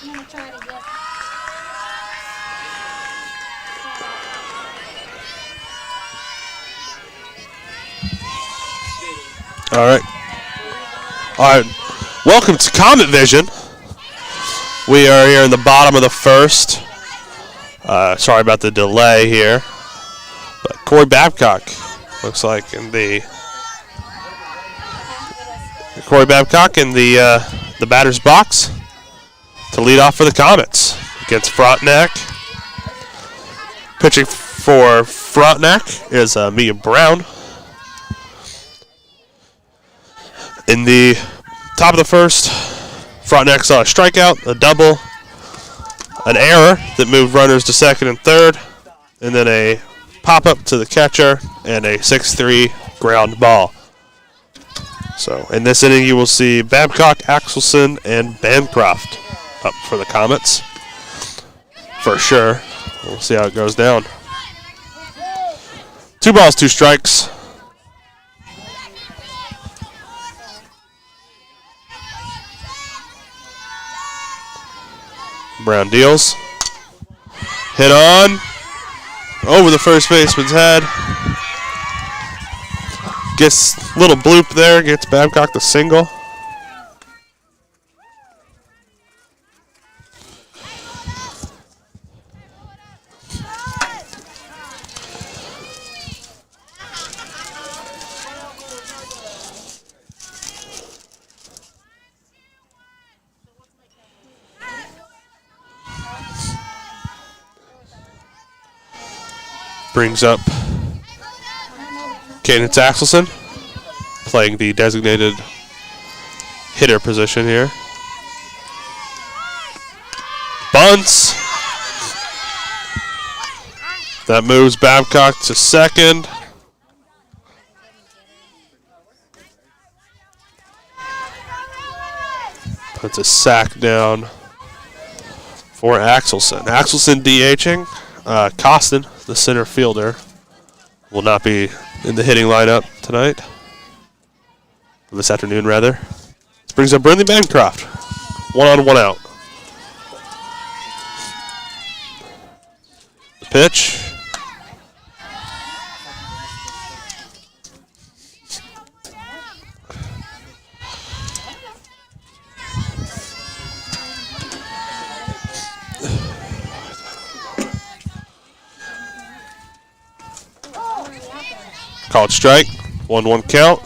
I'm gonna try to get. All right. All right. Welcome to Comet Vision. We are here in the bottom of the first. Sorry about the delay here. But Corey Babcock looks like in the batter's box to lead off for the Comets against Frontenac. Pitching for Frontenac is Mia Brown. In the top of the first, Frontenac saw a strikeout, a double, an error that moved runners to second and third, and then a pop-up to the catcher and a 6-3 ground ball. So in this inning, you will see Babcock, Axelson, and Bancroft up for the Comets. For sure. We'll see how it goes down. 2 balls, 2 strikes. Brown deals. Hit on. Over the first baseman's head. Gets a little bloop there. Gets Babcock the single. Brings up Cadence Axelson, playing the designated hitter position here. Bunts. That moves Babcock to second. Puts a sack down for Axelson. Axelson DHing. Costin, the center fielder, will not be in the hitting lineup tonight. This afternoon, rather. This brings up Brinley Bancroft. 1 on, 1 out. The pitch. Called strike. 1-1 count.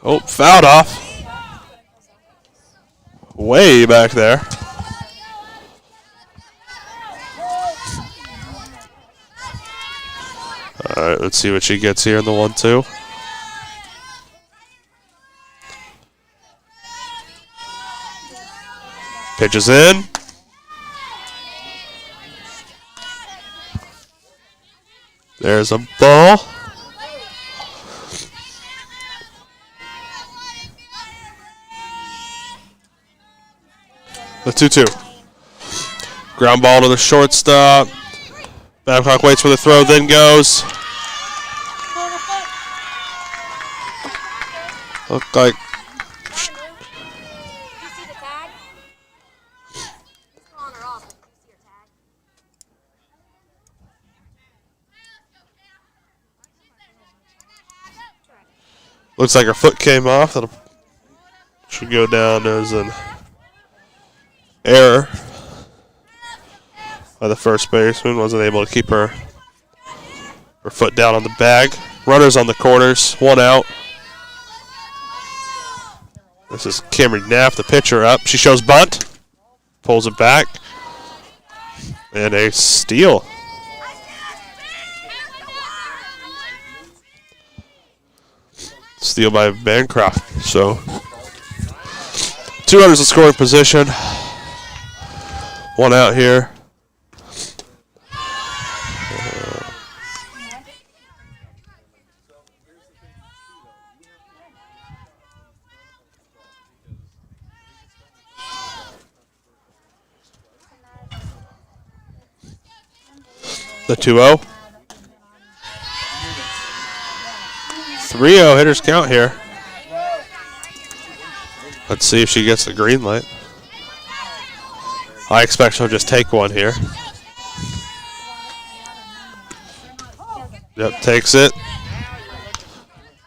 Oh, fouled off. Way back there. All right, let's see what she gets here in the 1-2. Pitches in. There's a ball. The 2-2. Ground ball to the shortstop. Babcock waits for the throw, then goes. Looked like looks like her foot came off. That should go down as an error by the first baseman. Wasn't able to keep her foot down on the bag. Runners on the corners. 1 out. This is Cameron Knapp, the pitcher, up. She shows bunt. Pulls it back. And a steal. Steal by Bancroft. So 2 runners in scoring position. 1 out here. The 2-0. 3-0 hitters count here. Let's see if she gets the green light. I expect she'll just take one here. Yep, takes it.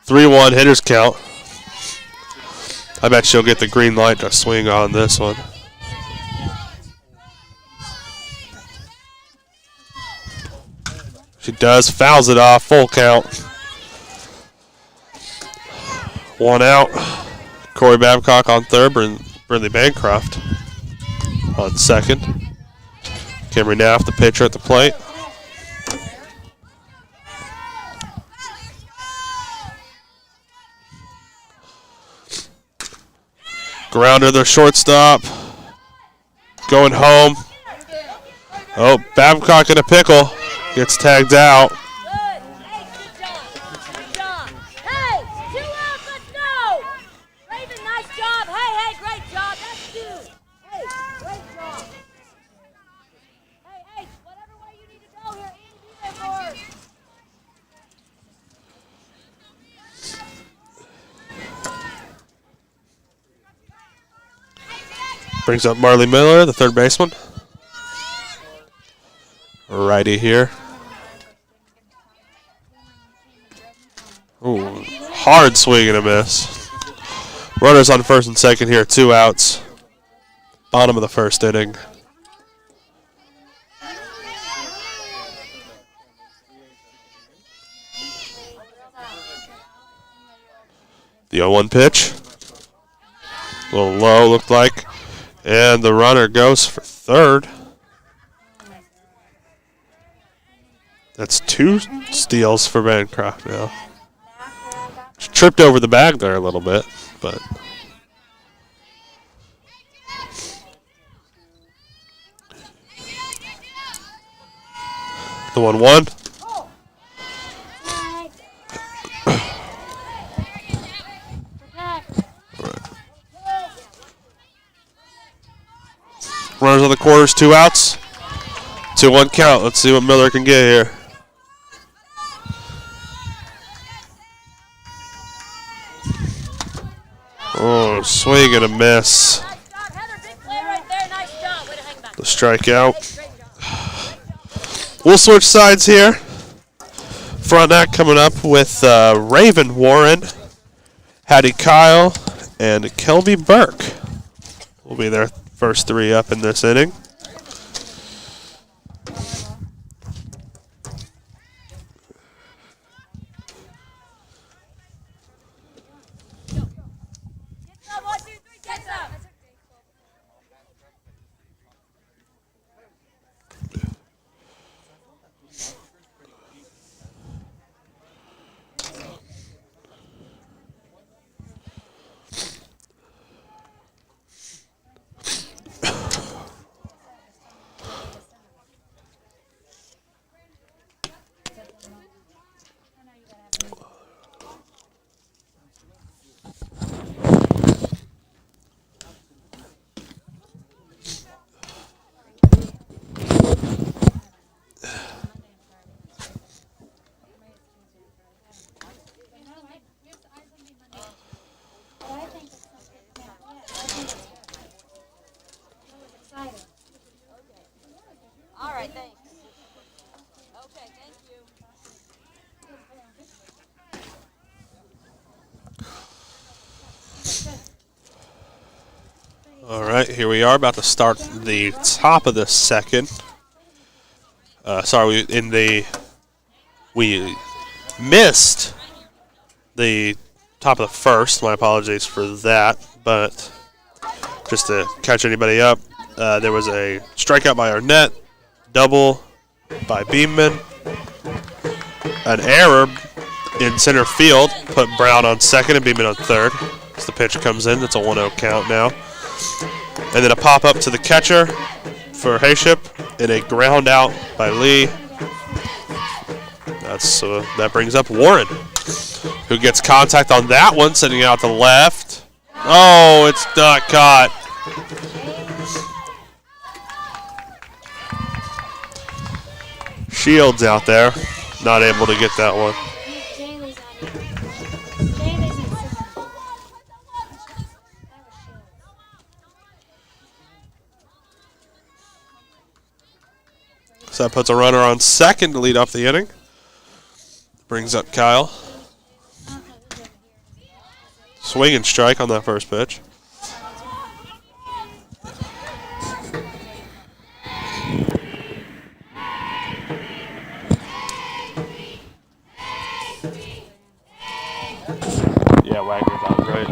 3-1 hitters count. I bet she'll get the green light to swing on this one. She does, fouls it off, full count. 1 out. Corey Babcock on third, Brindley Bancroft on second. Camry Naff, the pitcher at the plate. Grounder, the shortstop. Going home. Oh, Babcock in a pickle. Gets tagged out. Brings up Marley Miller, the third baseman. Righty here. Ooh, hard swing and a miss. Runners on first and second here, 2 outs. Bottom of the first inning. The 0-1 pitch. A little low, looked like. And the runner goes for third. That's 2 steals for Bancroft now. She tripped over the bag there a little bit, but the 1-1. Runners on the quarters, 2 outs. 2-1 count. Let's see what Miller can get here. Oh, swing and a miss. The strikeout. We'll switch sides here. Frontenac coming up with Raven Warren, Hattie Kyle, and Kelby Burke. Will be their first 3 up in this inning. All right, here we are about to start the top of the second. We missed the top of the first. My apologies for that, but just to catch anybody up, there was a strikeout by Arnett, double by Beeman, an error in center field, put Brown on second and Beeman on third. As the pitch comes in, it's a 1-0 count now. And then a pop-up to the catcher for Hayship and a ground out by Lee. That brings up Warren, who gets contact on that one, sending out the left. Oh, it's not caught. Shields out there. Not able to get that one. So that puts a runner on second to lead off the inning. Brings up Kyle. Swing and strike on that first pitch. Yeah, Wagner's out great.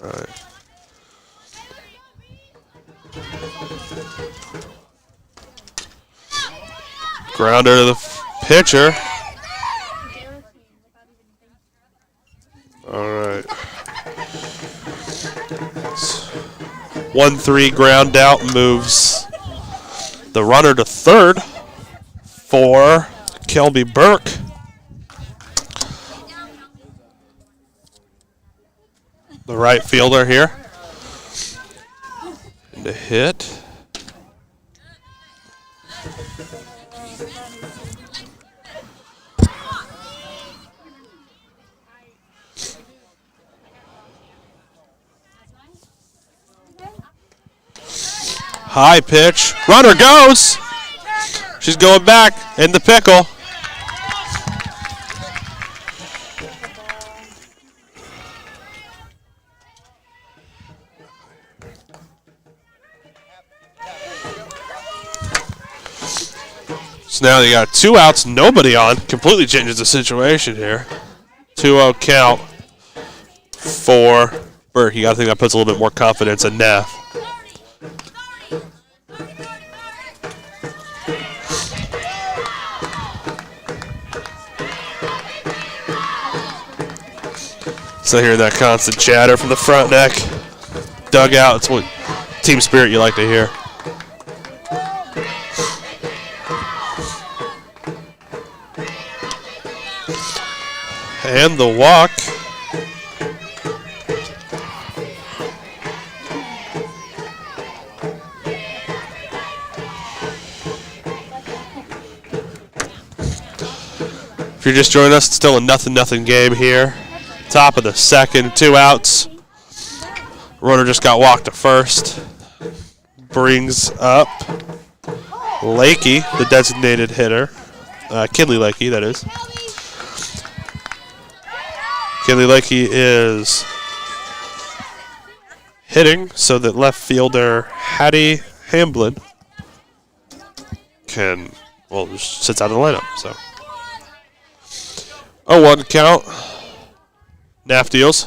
All right. Grounder to the pitcher. All right. 1-3 ground out, moves the runner to third for Kelby Burke. The right fielder here. And a hit. High pitch. Runner goes. She's going back in the pickle. So now they got 2 outs, nobody on. Completely changes the situation here. 2-0 count for Burke. You got to think that puts a little bit more confidence in Neff. So hearing that constant chatter from the Frontenac dugout, it's what team spirit you like to hear. And the walk. If you're just joining us, it's still a 0-0 game here. Top of the second, 2 outs. Runner just got walked to first. Brings up Lakey, the designated hitter. Kinley Lakey, that is. Kinley Lakey is hitting so that left fielder Hattie Hamblin just sits out of the lineup. So 0-1 count. Naff deals.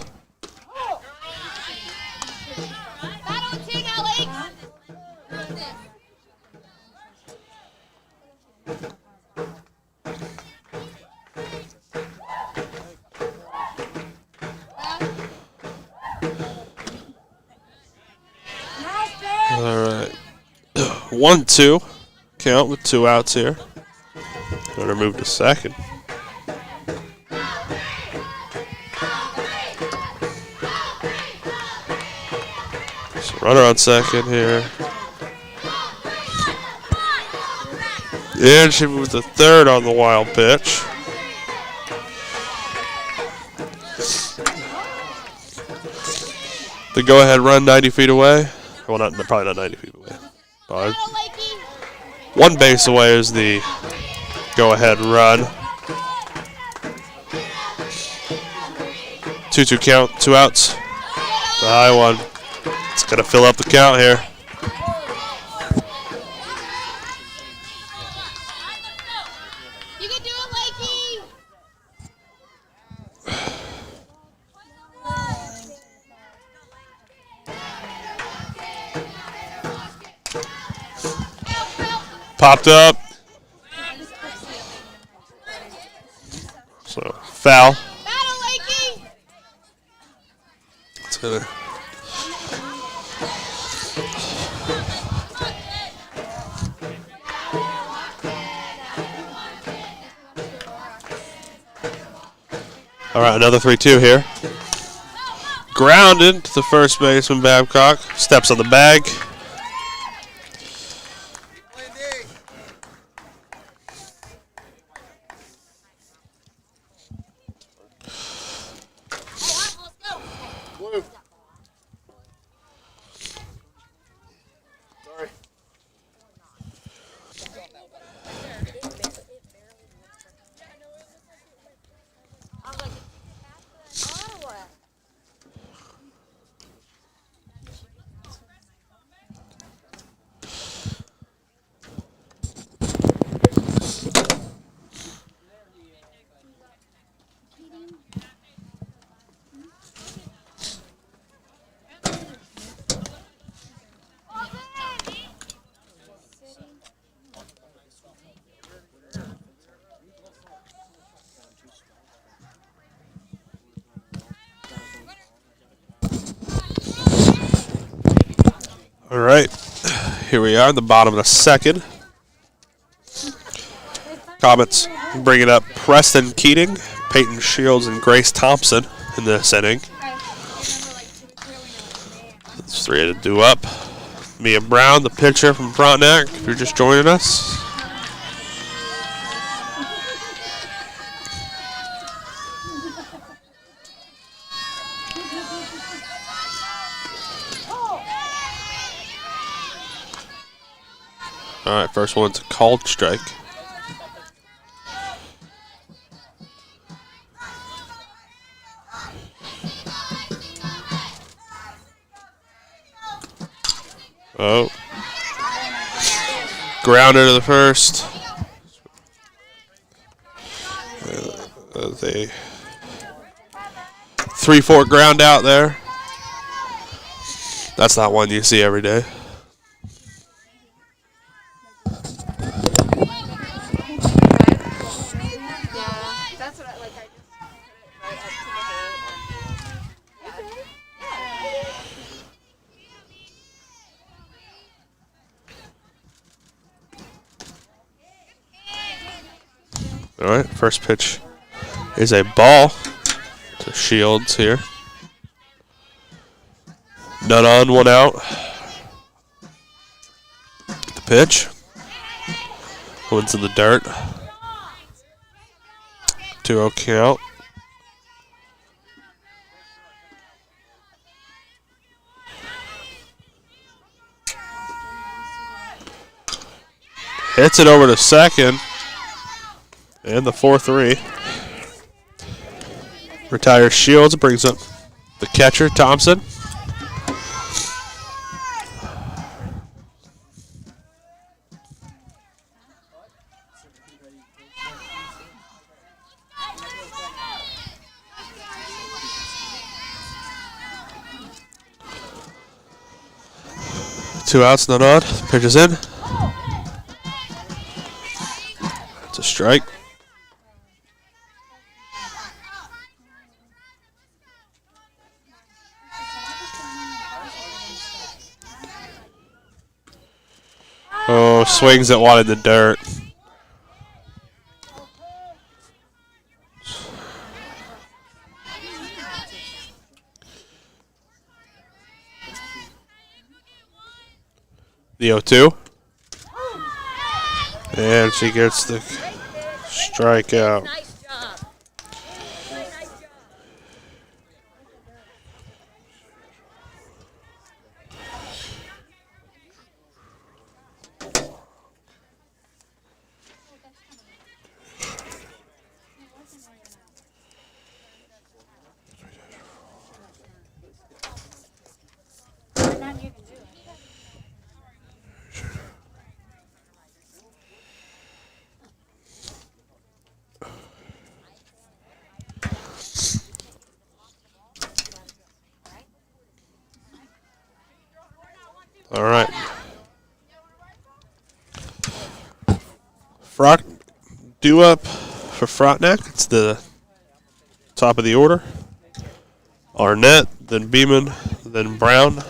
All right. 1-2 count with 2 outs here. Runner moved to second. Runner on second here. And she moves to third on the wild pitch. The go-ahead run 90 feet away. Well, probably not 90 feet away. But 1 base away is the go-ahead run. 2-2 count, 2 outs. The high one. It's going to fill up the count here. You can do it, Lakey. Popped up. So, foul. It's going to... All right, another 3-2 here. Grounded to the first baseman, Babcock. Steps on the bag. All right, here we are in the bottom of the second. Comets bringing up Preston Keating, Peyton Shields, and Grace Thompson in this inning. That's three to do up. Mia Brown, the pitcher from Frontenac, if you're just joining us. All right, first one's a called strike. Oh. Grounded to the first. A 3-4 ground out there. That's not one you see every day. All right, first pitch is a ball to Shields here. None on, one out. The pitch. One's in the dirt. 2-0 count. Hits it over to second. And the 4-3. Retires Shields, brings up the catcher, Thompson. Two outs, none on. Pitch is in. It's a strike. Oh, swings at one in the dirt. The 0-2. And she gets the strikeout. All right. Due up for Frontenac. It's the top of the order. Arnett, then Beeman, then Brown.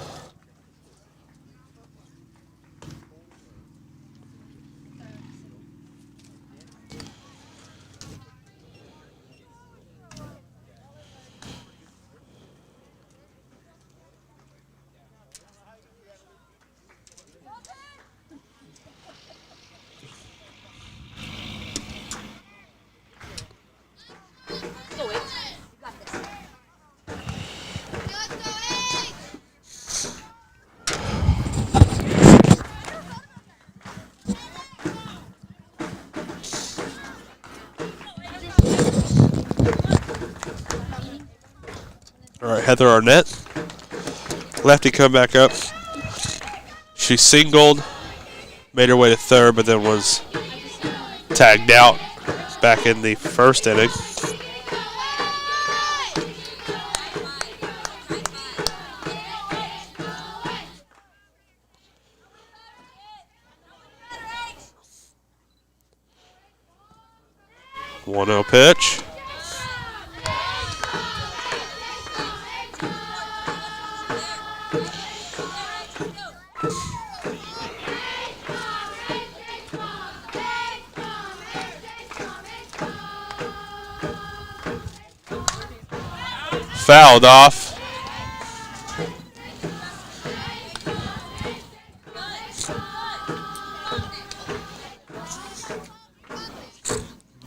All right, Heather Arnett. Lefty come back up. She singled, made her way to third, but then was tagged out back in the first inning. One 0 pitch. Fouled off.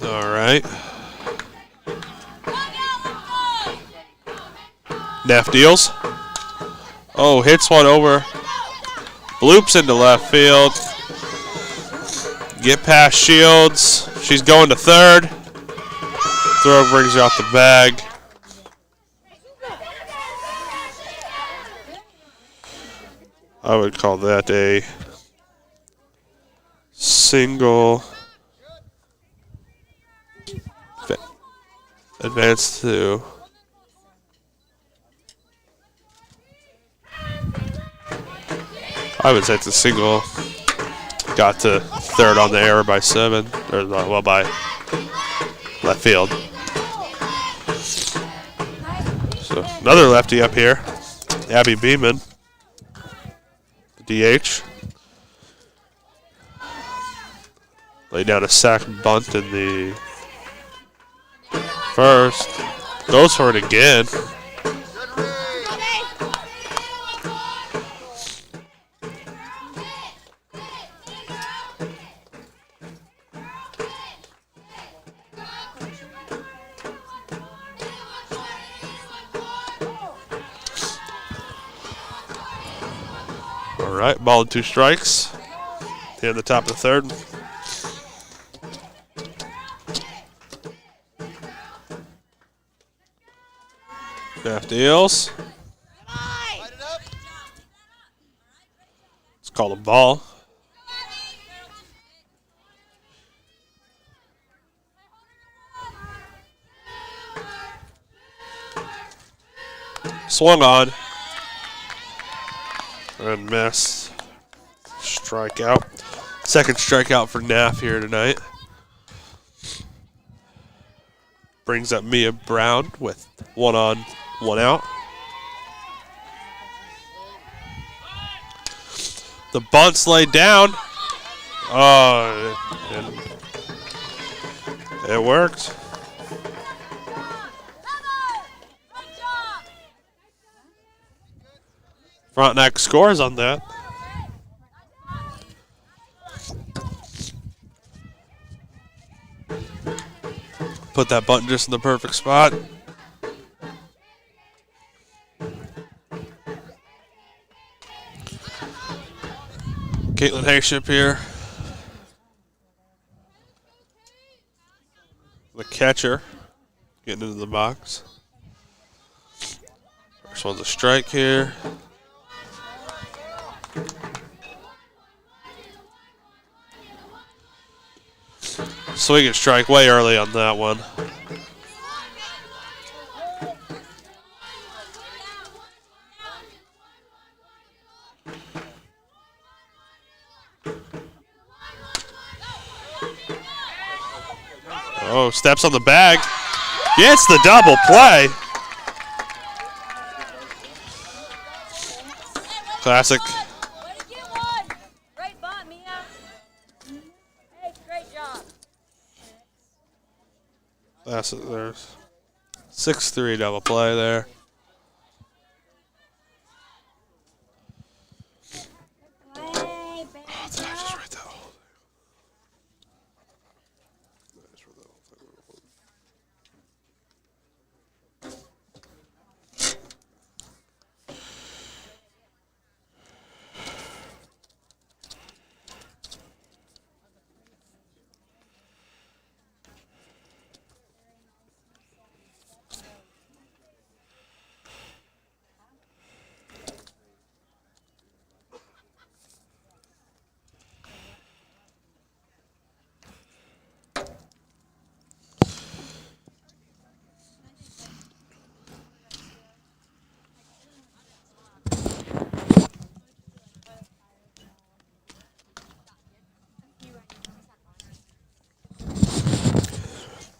All right. Neff deals. Oh, hits one over. Bloops into left field. Get past Shields. She's going to third. Throw brings her off the bag. I would call that a single. Advance to I would say it's a single. Got to third on the error by 7, or well, by left field. So another lefty up here, Abby Beeman, DH. Lay down a sack bunt in the first. Goes for it again. All right, ball and 2 strikes. Here in the top of the third. Half deals. It's called a ball. Swung on. And missed. Strikeout. Second strikeout for Naff here tonight. Brings up Mia Brown with 1 on, 1 out. The bunt's laid down. Oh, it worked. Frontenac scores on that. Put that button just in the perfect spot. Caitlin Hayship here. The catcher getting into the box. First one's a strike here. Swing and strike way early on that one. Oh, steps on the bag. Gets the double play. Classic. Great bunt, Mia. Hey, great job. Classic. There's 6-3 double play there. Oh, did I just write that whole thing? I just wrote that whole thing.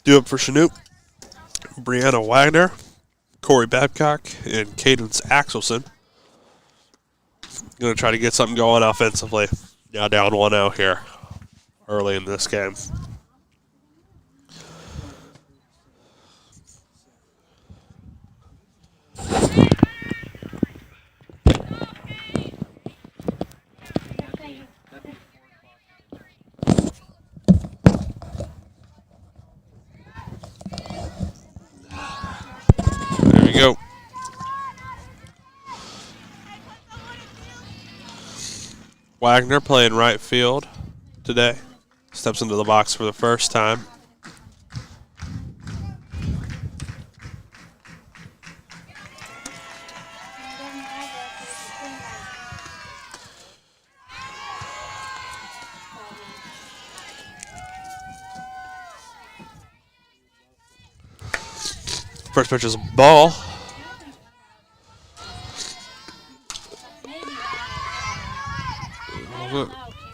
Due up for Chanute, Brianna Wagner, Corey Babcock, and Cadence Axelson. Going to try to get something going offensively. Now down 1-0 here early in this game. There we go. Wagner playing right field today. Steps into the box for the first time. First pitch is a ball.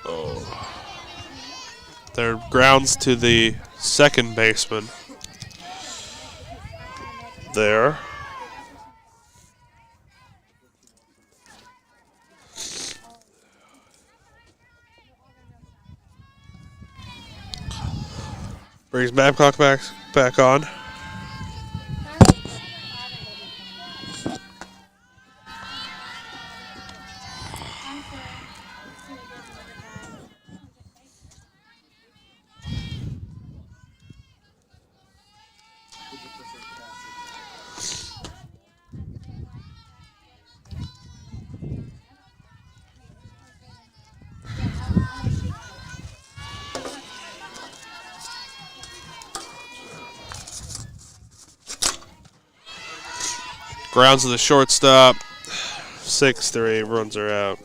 Oh. There grounds to the second baseman. There. Brings Babcock back on. Grounds to the shortstop. 6-3. Runs are out.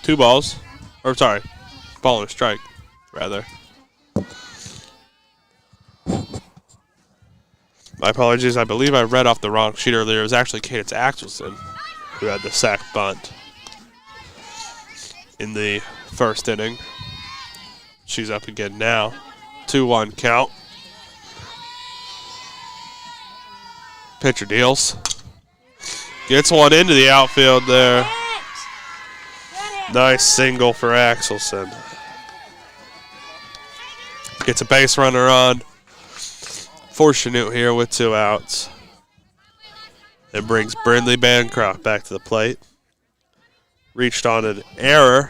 Two balls. Or, sorry, ball and a strike, rather. My apologies. I believe I read off the wrong sheet earlier. It was actually Cadence Axelson who had the sack bunt in the first inning. She's up again now. 2-1 count. Pitcher deals. Gets one into the outfield there. Nice single for Axelson. Gets a base runner on. For Chanute here with 2 outs. It brings Brindley Bancroft back to the plate. Reached on an error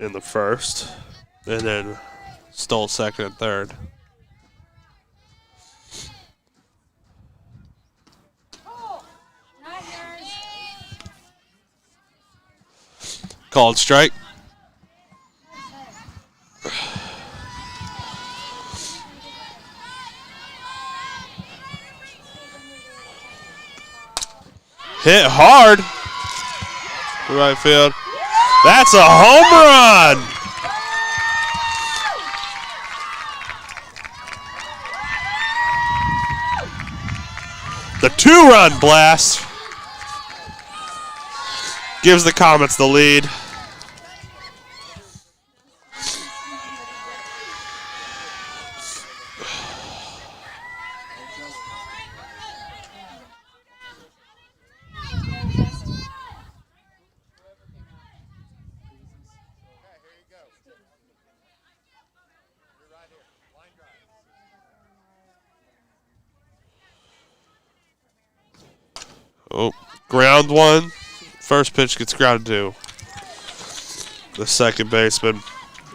in the first. And then stole second and third. Called strike. Hit hard to right field. That's a home run. The 2-run blast gives the Comets the lead. Oh, ground one. First pitch gets grounded to the second baseman.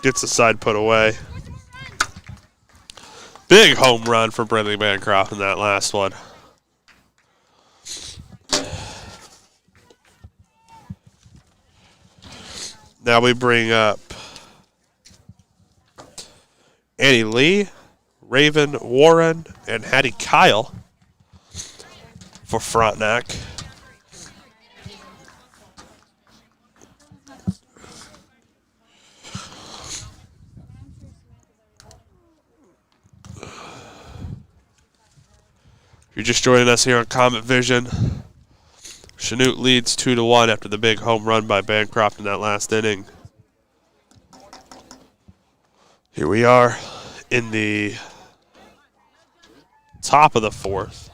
Gets the side put away. Big home run for Brindley Bancroft in that last one. Now we bring up Annie Lee, Raven Warren, and Hattie Kyle for Frontenac. If you're just joining us here on Comet Vision, Chanute leads 2-1 after the big home run by Bancroft in that last inning. Here we are in the top of the fourth.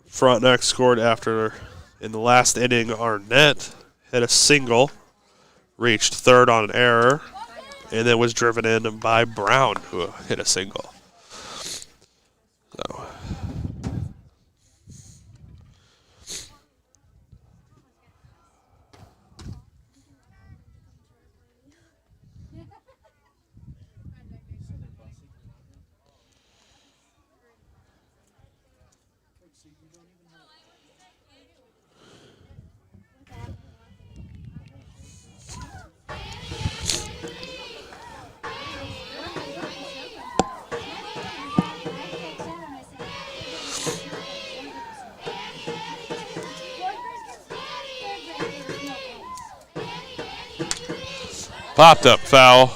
Frontenac scored after, in the last inning, Arnett hit a single, reached third on an error, and then was driven in by Brown, who hit a single. So, popped up foul.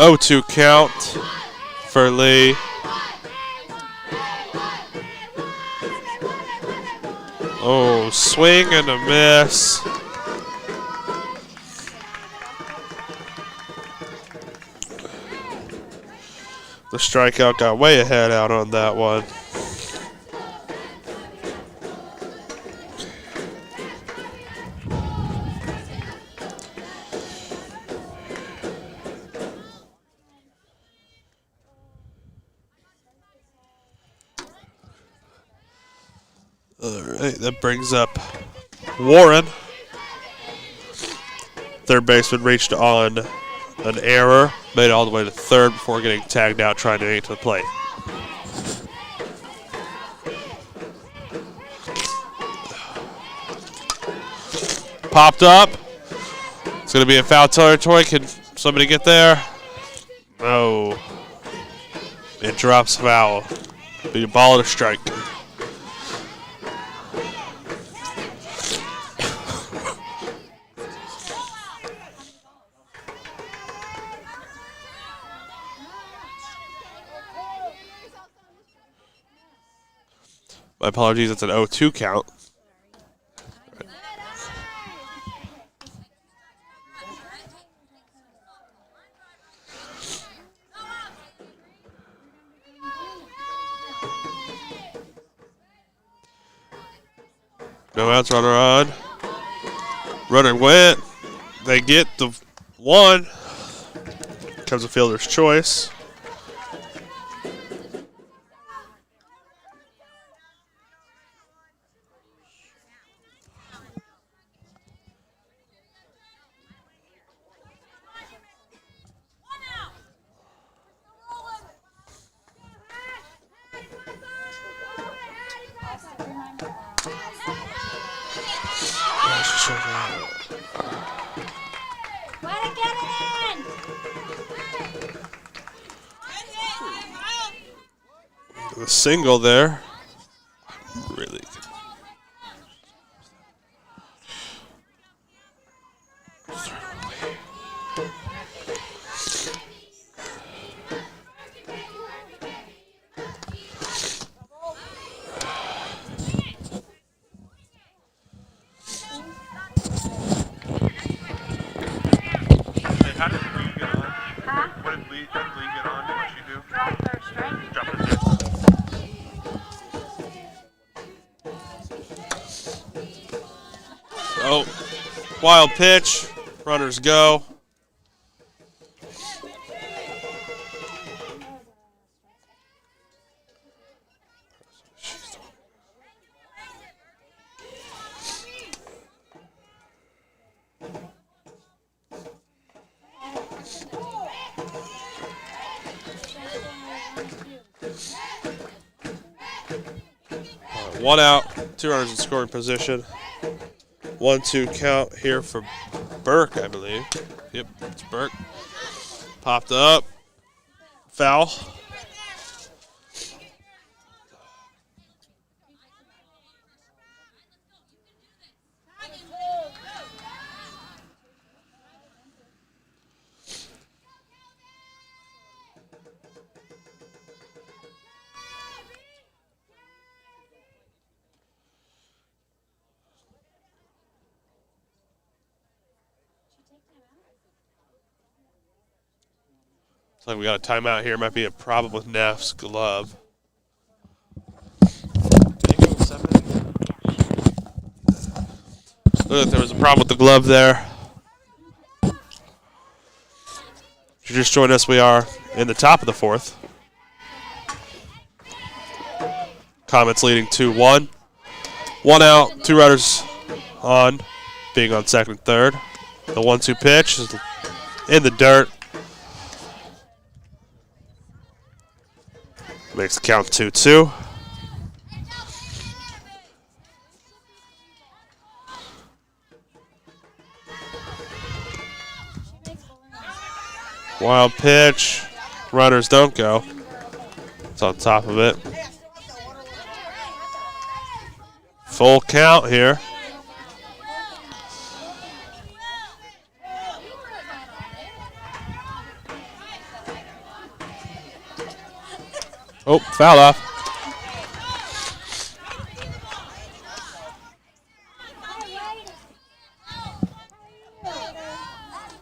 Oh, 2 count for Lee. Oh, swing and a miss. The strikeout got way ahead out on that one. All right, that brings up Warren. Third baseman reached on an error, made it all the way to third before getting tagged out trying to get to the plate. Popped up. It's going to be a foul territory. Can somebody get there? No. It drops foul. Be a ball and a strike. My apologies, it's an 0-2 count. No outs, runner on. Runner went. They get the one. Comes a fielder's choice. The single there. Really. How did Lee get on? Huh? What did Lee get on? What did she do? Drop third strike. Drop it. Oh, wild pitch. Runners go. One out, 2 runners in scoring position. 1-2 count here for Burke, I believe. Yep, it's Burke. Popped up. Foul. Looks like we got a timeout here. Might be a problem with Neff's glove. Look like there was a problem with the glove there. If you just joined us, we are in the top of the 4th. Comets leading 2-1. 1 out, 2 runners on, being on second and third. The 1-2 pitch is in the dirt. Makes the count 2-2. Wild pitch. Runners don't go. It's on top of it. Full count here. Oh, foul off.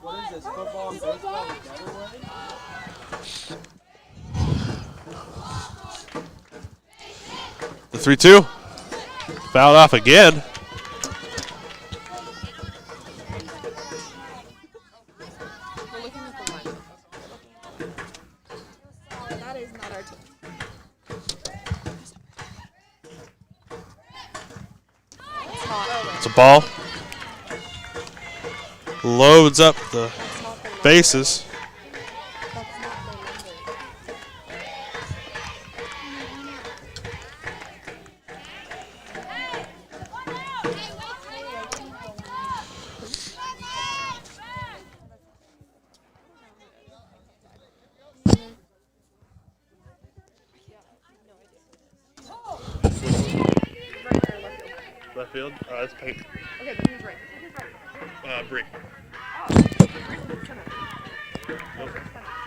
What is this, football and baseball together, Wade? The 3-2. Fouled off again. We're looking at the line. That is not our team. It's a ball. Loads up the bases. Left field? That's pink. Okay, then who's right? Bree.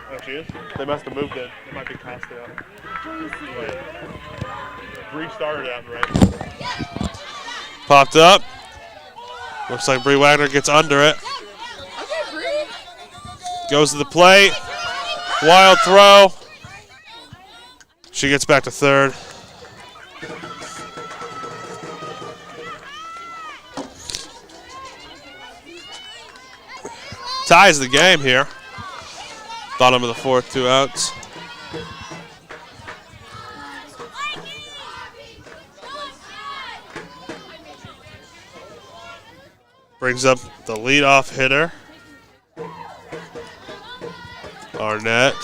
Oh, she is? They must have moved it. It might be crossed out. Wait. Bree started out right. Popped up. Looks like Bree Wagner gets under it. Okay, Bree. Goes to the plate. Wild throw. She gets back to third. Ties the game here. Bottom of the 4th, 2 outs. Brings up the leadoff hitter, Arnett.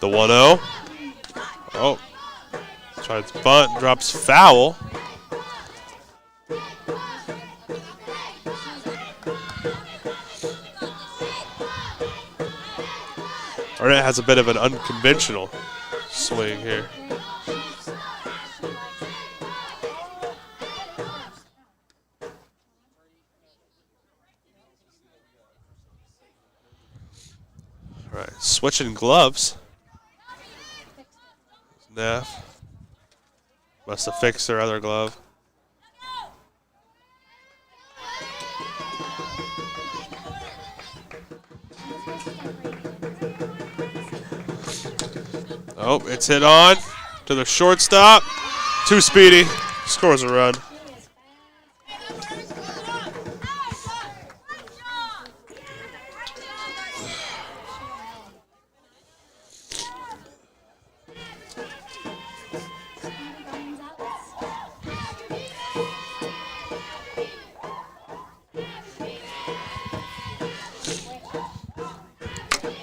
The 1-0. Oh. Tries to bunt, drops foul. Arnett has a bit of an unconventional swing here. All right, switching gloves. Neff must have fixed her other glove. Gets hit on to the shortstop. Too speedy. Scores a run.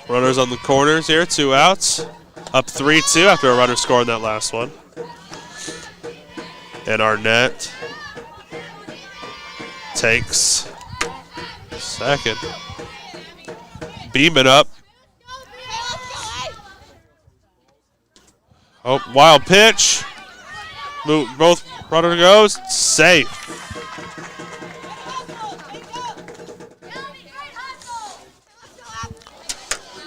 Runners on the corners here, 2 outs. Up 3-2 after a runner scored in that last one. And Arnett takes second. Beeman up. Oh, wild pitch. Both runner goes. Safe.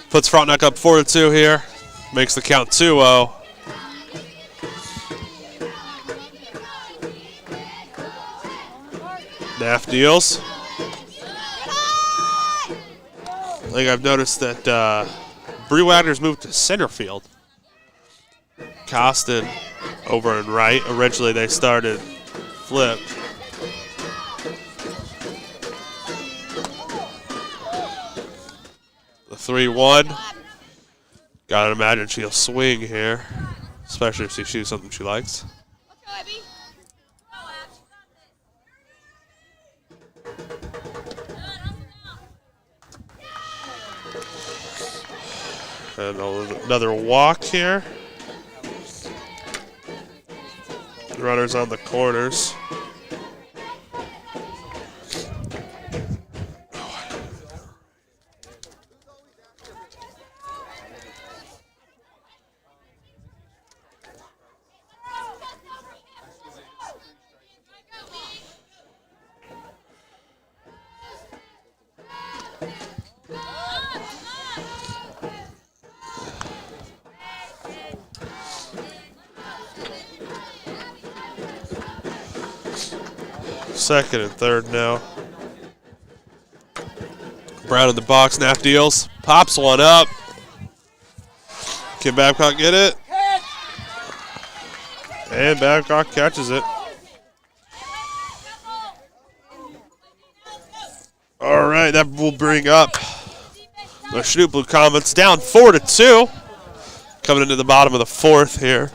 Puts Frontenac up 4-2 here. Makes the count 2-0. Naff deals. I think I've noticed that Bree Wagner's moved to center field. Costin over and right. Originally they started flipped. The 3-1. Gotta imagine she'll swing here, especially if she shoots something she likes. And another walk here. Runners on the corners. Second and third now. Brown in the box, Naff deals. Pops one up. Can Babcock get it? And Babcock catches it. All right, that will bring up the Snoop Blue Comets down 4-2. Coming into the bottom of the fourth here.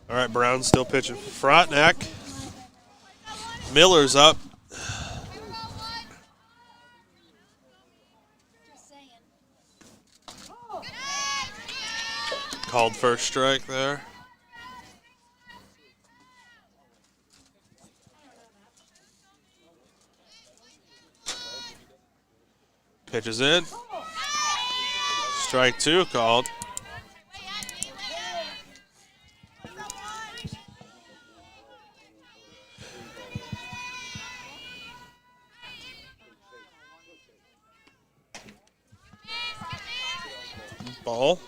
All right, Brown still pitching for Frontenac. Miller's up. Called first strike there. Pitches in. Strike 2 called. Ball.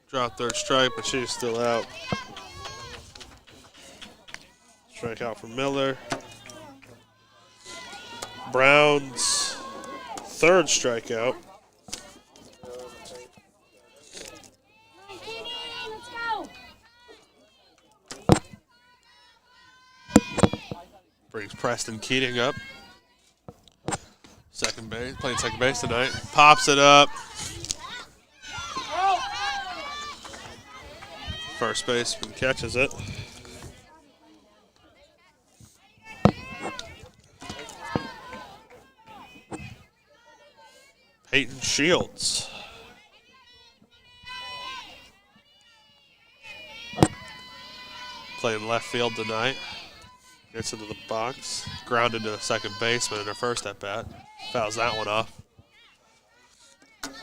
Drop third strike, but she's still out. Strikeout for Miller. Brown's third strikeout. Brings Preston Keating up. Second base, playing second base tonight. Pops it up. First baseman catches it. Peyton Shields. Playing left field tonight. Gets into the box. Grounded to the second baseman in her first at bat. Fouls that one off.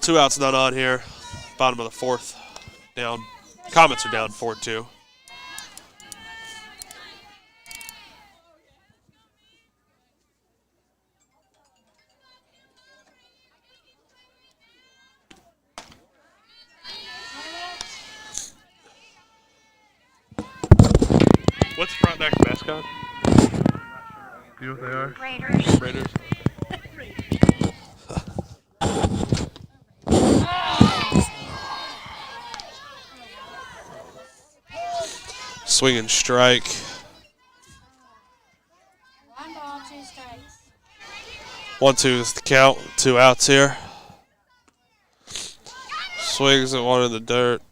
2 outs, none on here. Bottom of the fourth. Down. Comets are down 4-2. What's Frontenac's mascot? Do you know what they are? Raiders. Raiders. Swing and strike. 1 ball, 2 strikes. 1-2 is the count. 2 outs here. Swings at one in the dirt.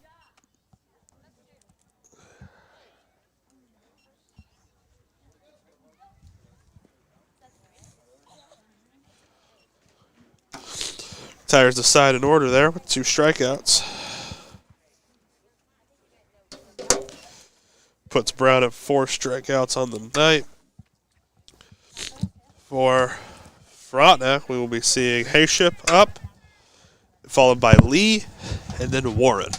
Tigers decide in order there with 2 strikeouts. Puts Brown at 4 strikeouts on the night. For Frontenac, we will be seeing Hayship up, followed by Lee, and then Warren.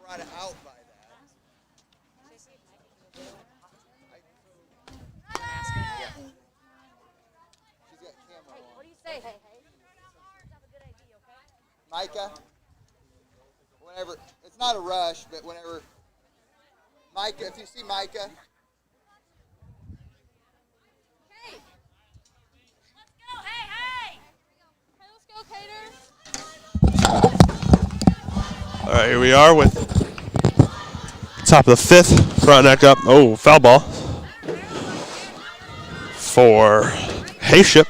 Brought it out by that. She's got camera on. What do you say, hey? Micah, whenever, it's not a rush, but whenever, Micah, if you see Micah, Hey! Let's go, hey! Hey, let's go, Cater! All right, here we are with top of the 5th. Frontenac up. Oh, foul ball for Hayship.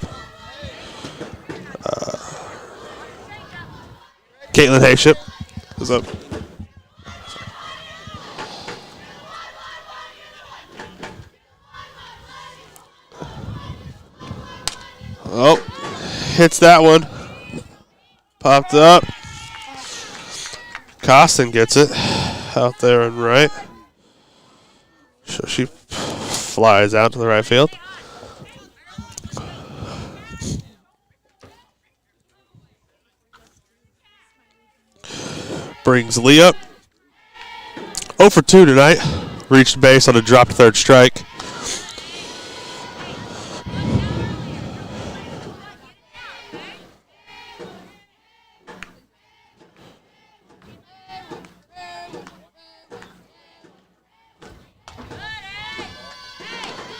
Caitlin Hayship is up. Oh, hits that one. Popped up. Costin gets it out there and right. So she flies out to the right field. Brings Lee up. 0 for 2 tonight. Reached base on a dropped third strike.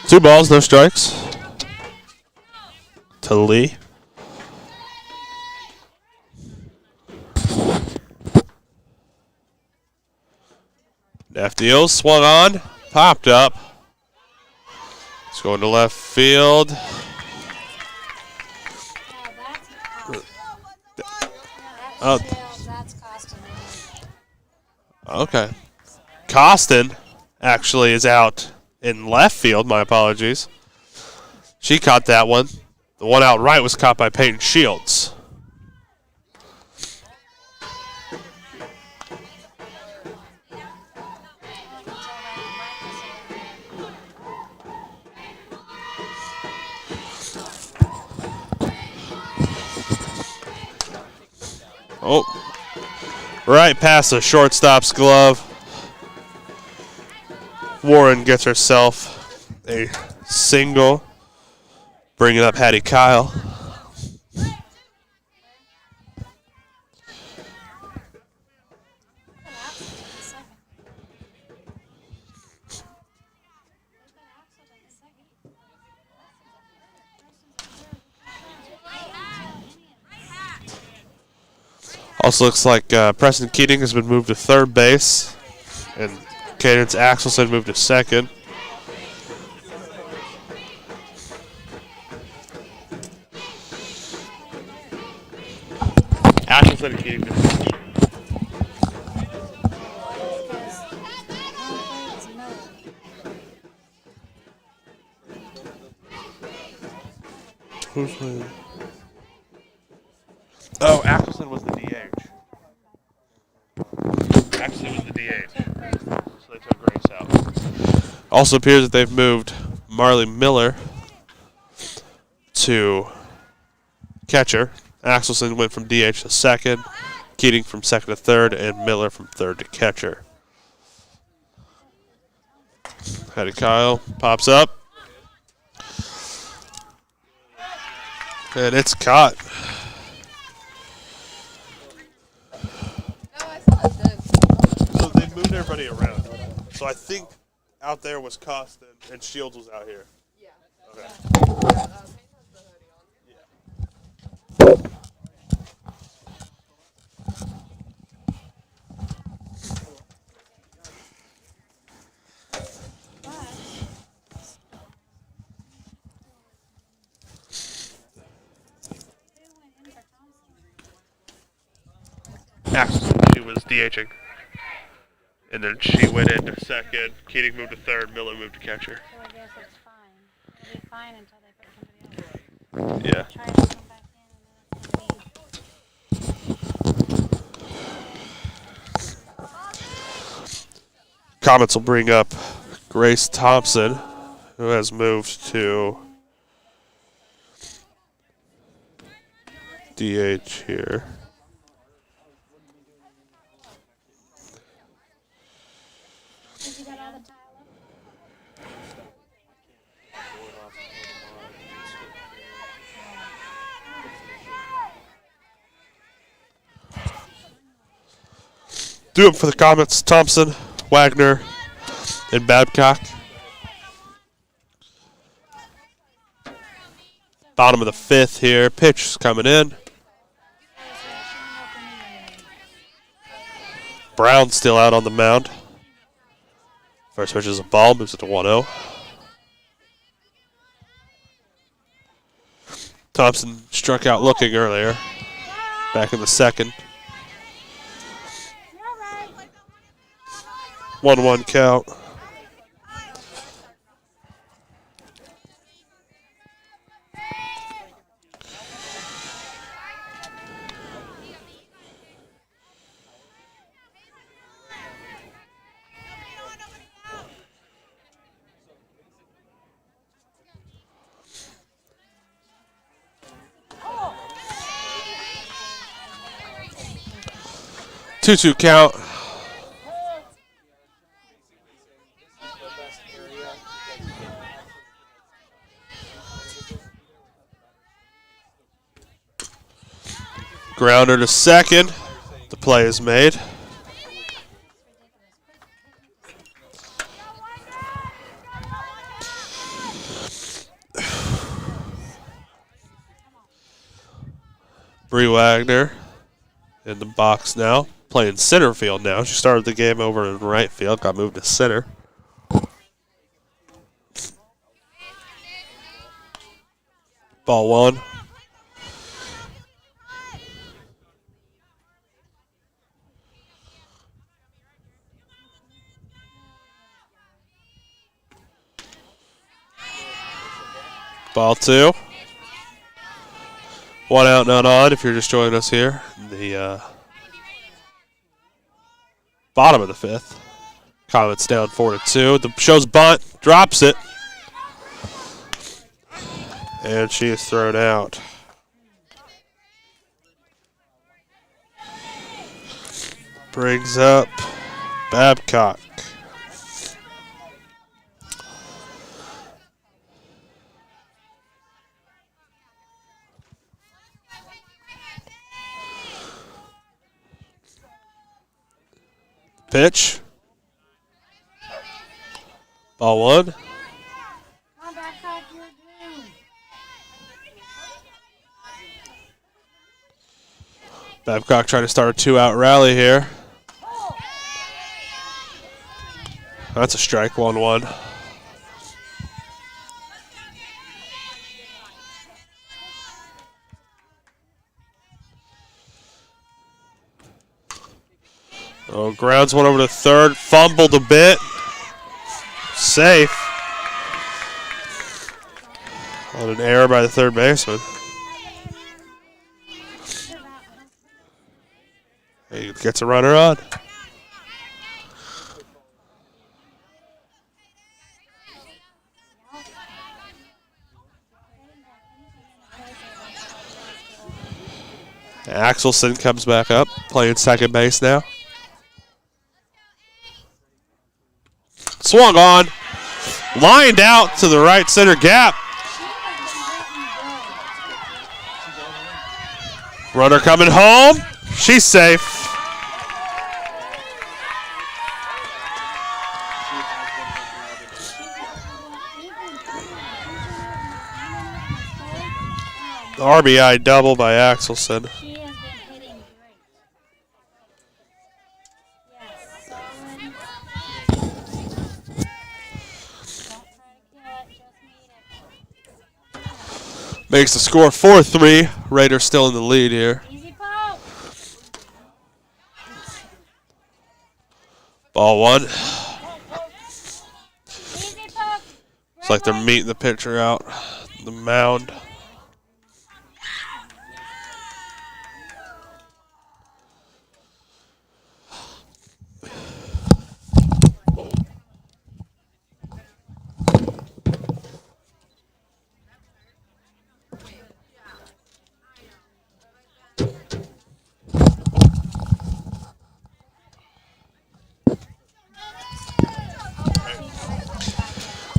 2 balls, no strikes. To Lee. Left deal, swung on, popped up. It's going to left field. Oh, That's Costin. okay. Costin actually is out in left field. My apologies. She caught that one. The one out right was caught by Peyton Shields. Oh, right past the shortstop's glove. Warren gets herself a single, bringing up Hattie Kyle. Also looks like Preston Keating has been moved to third base, and Cadence Axelson moved to second. Axelson and Keating. Who's playing? Oh, Axelson was the DH. Axelson was the DH. So they took Grace out. Also appears that they've moved Marley Miller to catcher. Axelson went from DH to second, Keating from second to third, and Miller from third to catcher. Hattie Kyle pops up. And it's caught. So they moved everybody around. So I think out there was Costin and Shields was out here. Yeah. Okay. Axelson, she was DHing. And then she went into second. Keating moved to third. Miller moved to catcher. So I guess it's fine. It'll be fine until they put somebody else. Yeah. Try to come back in and Comets will bring up Grace Thompson, who has moved to DH here. you got all the tile up? Do it for the Comets, Thompson, Wagner, and Babcock. Bottom of the fifth here. Pitch is coming in. Brown still out on the mound. First pitch is a ball, moves it to 1-0. Thompson struck out looking earlier. Back in the second. 1-1 count. Two count. Grounder to second. The play is made. Bree Wagner in the box now, playing center field now. She started the game over in right field, got moved to center. Ball one. Ball two. One out, none on if you're just joining us here. The bottom of the fifth. Comets down 4-2. The show's bunt, drops it. And she is thrown out. Brings up Babcock. Pitch. Ball one. Come on, Babcock, you're due. Babcock trying to start a 2-out rally here. That's a strike, 1-1. Oh, grounds one over to third. Fumbled a bit. Safe. On an error by the third baseman. He gets a runner on. Axelson comes back up, playing second base now. Swung on. Lined out to the right center gap. Runner coming home. She's safe. RBI double by Axelson. She has been hitting great. Yes, solid. Don't try to kill it, just meet it. Makes the score 4-3. Raiders still in the lead here. Easy poke. Ball one. Easy poke. It's like they're meeting the pitcher out the mound.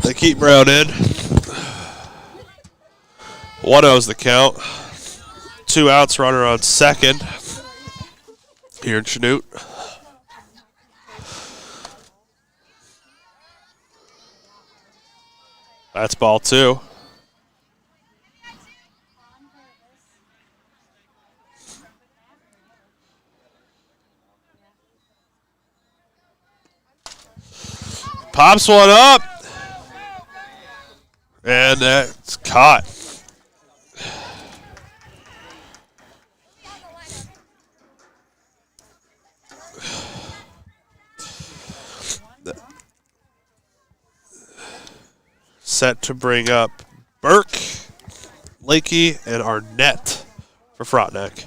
They keep Brown in. 1-0's the count. 2 outs, runner on second. Here in Chanute. That's ball two. Pops one up. And that's caught. Set to bring up Burke, Lakey, and Arnett for Frontenac.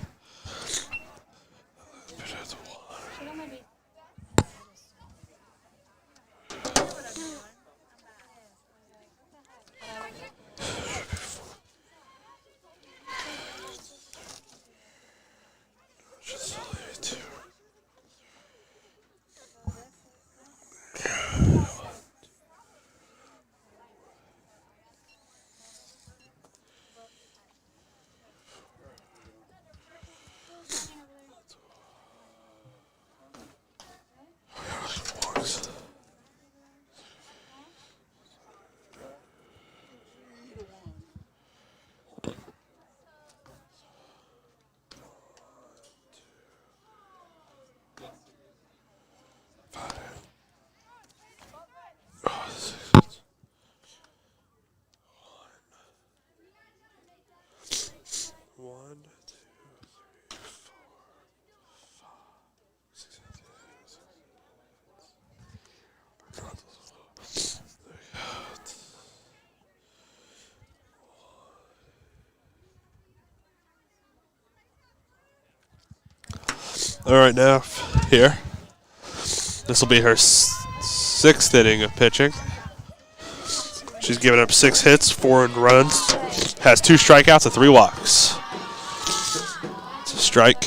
All right, now here. This will be her sixth inning of pitching. She's given up 6 hits, 4 earned runs, has 2 strikeouts and 3 walks. It's a strike.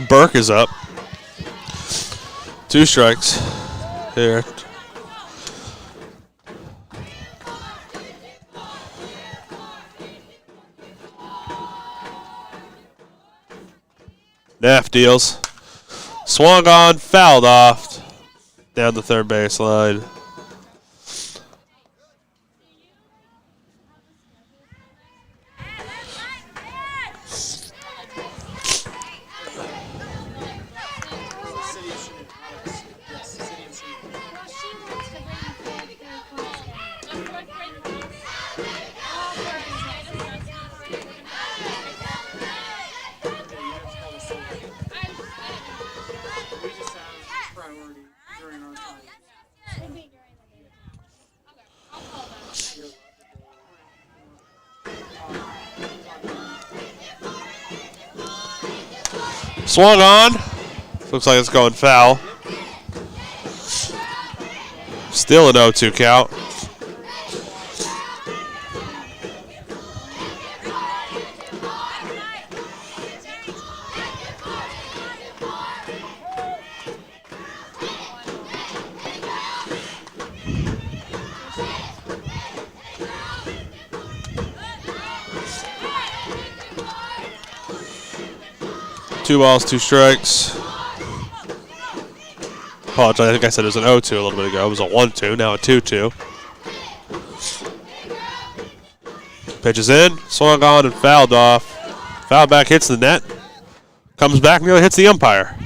Burke is up. 2 strikes here. Neff deals. Swung on, fouled off. Down the third baseline. Swung on. Looks like it's going foul. Still an 0-2 count. Two balls, 2 strikes. Apologize, I think I said it was an 0-2 a little bit ago. It was a 1-2, now a 2-2. Pitches in, swung on and fouled off. Foul back hits the net. Comes back, nearly hits the umpire.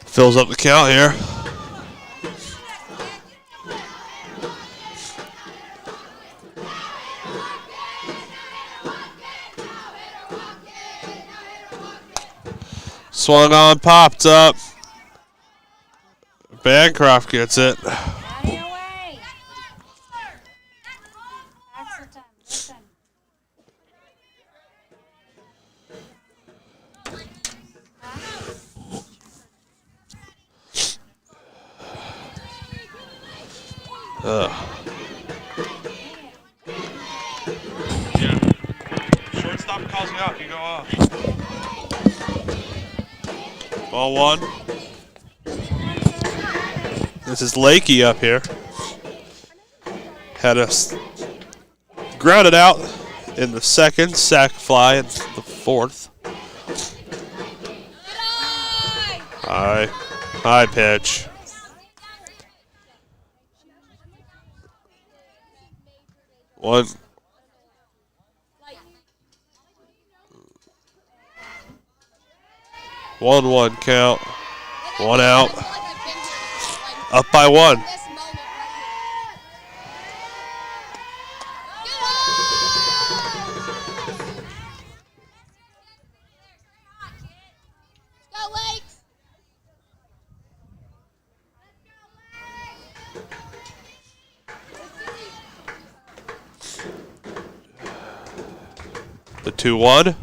Fills up the count here. Swung on, popped up. Bancroft gets it. Yeah. Shortstop calls me out. You go off. Ball 1. This is Lakey up here. Had us grounded out in the second, sac fly in the fourth. High pitch. One. 1-1 count. 1 out. Up by 1. The 2-1.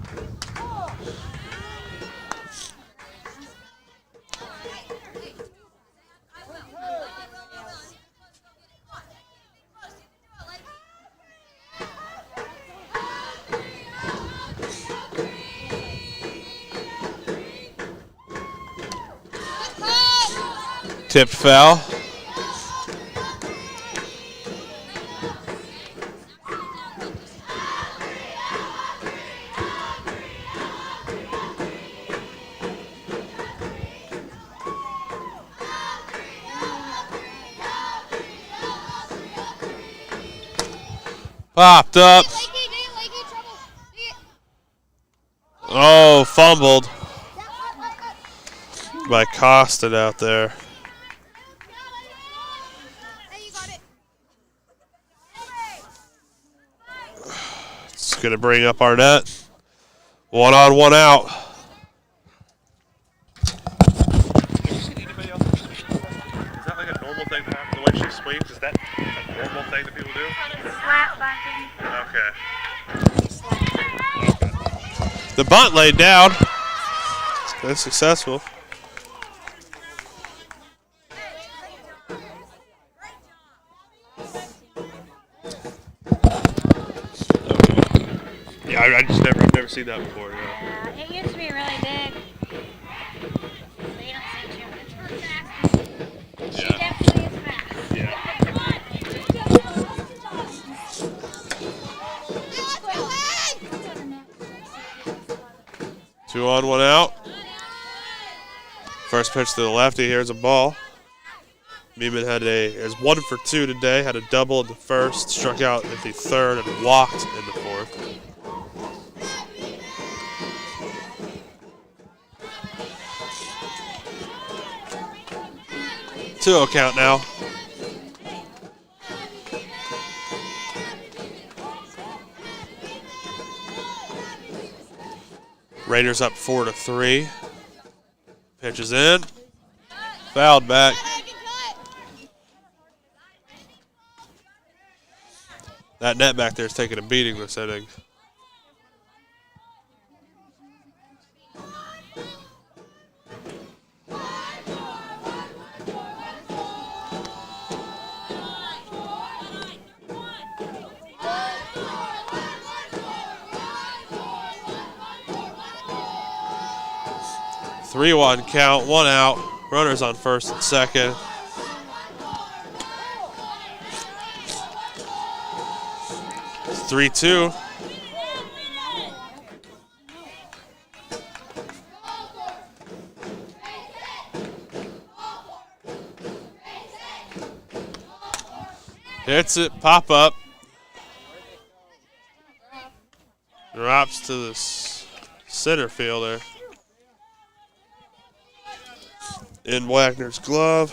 Tipped foul. Popped up. Oh, fumbled by Costin out there. Going to bring up Arnett. 1 on, 1 out. Is that like a normal thing to happen? The way she swings, is that a normal thing that people do? Slap bunting. Okay. The bunt laid down. That's successful. Yeah, I've never seen that before. Yeah, it used to be really big. They don't see too much. She definitely is fast. Yeah. 2 on, 1 out. First pitch to the lefty. Here's a ball. Beeman is 1 for 2 today. Had a double in the first, struck out in the third, and walked in the fourth. Two count now. Raiders up 4-3. Pitches in. Fouled back. That net back there is taking a beating this inning. Three one count, 1 out. Runners on first and second. It's 3-2. Hits it, pop up. Drops to the center fielder. In Wagner's glove.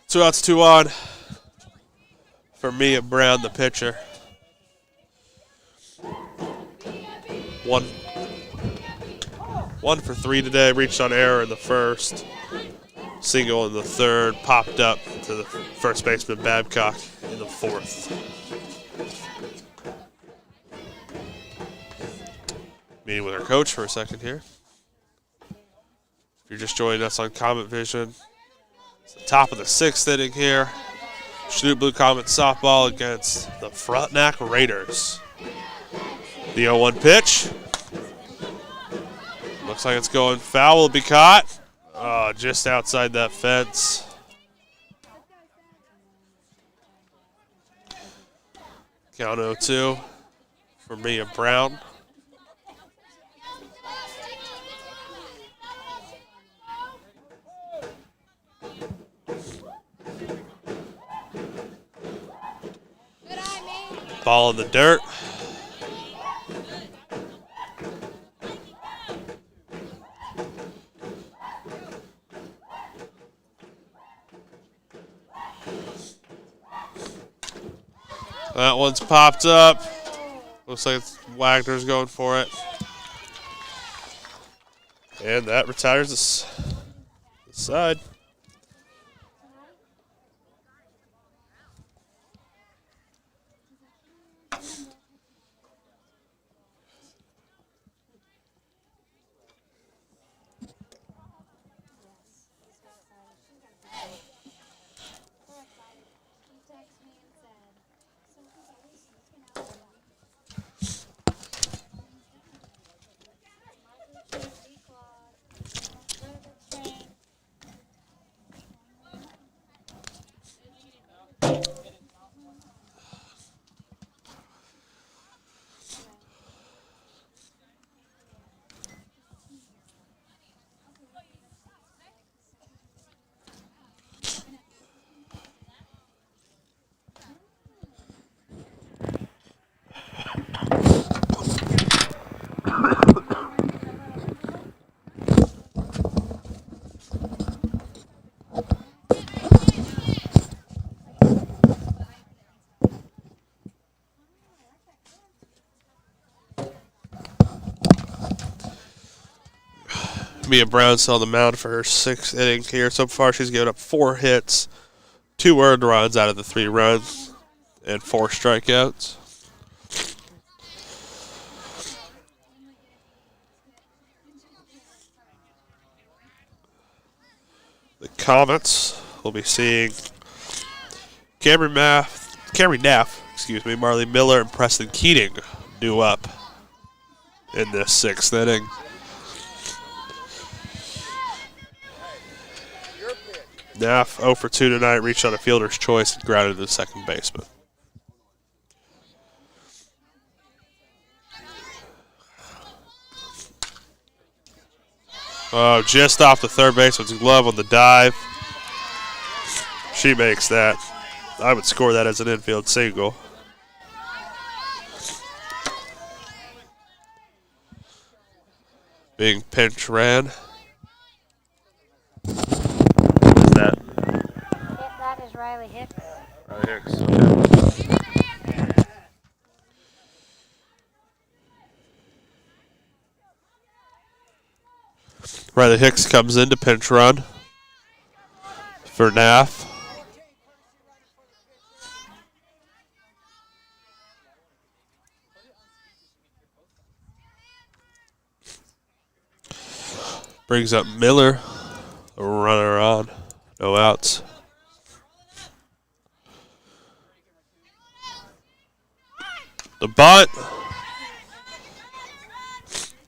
Two outs, 2 on. For Mia Brown, the pitcher. One for 3 today. Reached on error in the first. Single in the third. Popped up to the first baseman Babcock in the fourth. Meeting with our coach for a second here. If you're just joining us on Comet Vision, it's the top of the 6th inning here. Chanute Blue Comet softball against the Frontenac Raiders. The 0-1 pitch. Looks like it's going foul. Will be caught. Just outside that fence. Count 0-2 for Mia Brown. Ball in the dirt. That one's popped up. Looks like Wagner's going for it. And that retires this side. Mia Brown's on the mound for her 6th inning here. So far, she's given up 4 hits, 2 earned runs out of the 3 runs, and 4 strikeouts. The Comets will be seeing Cameron Naff, Marley Miller, and Preston Keating due up in this 6th inning. Naff 0 for 2 tonight, reached on a fielder's choice and grounded to the second baseman. Oh, just off the third baseman's glove on the dive. She makes that. I would score that as an infield single. Being pinch ran. What is that? That is Riley Hicks. Riley Hicks, okay. Riley Hicks comes in to pinch run for Naff. Brings up Miller, a runner on, no outs. The bunt.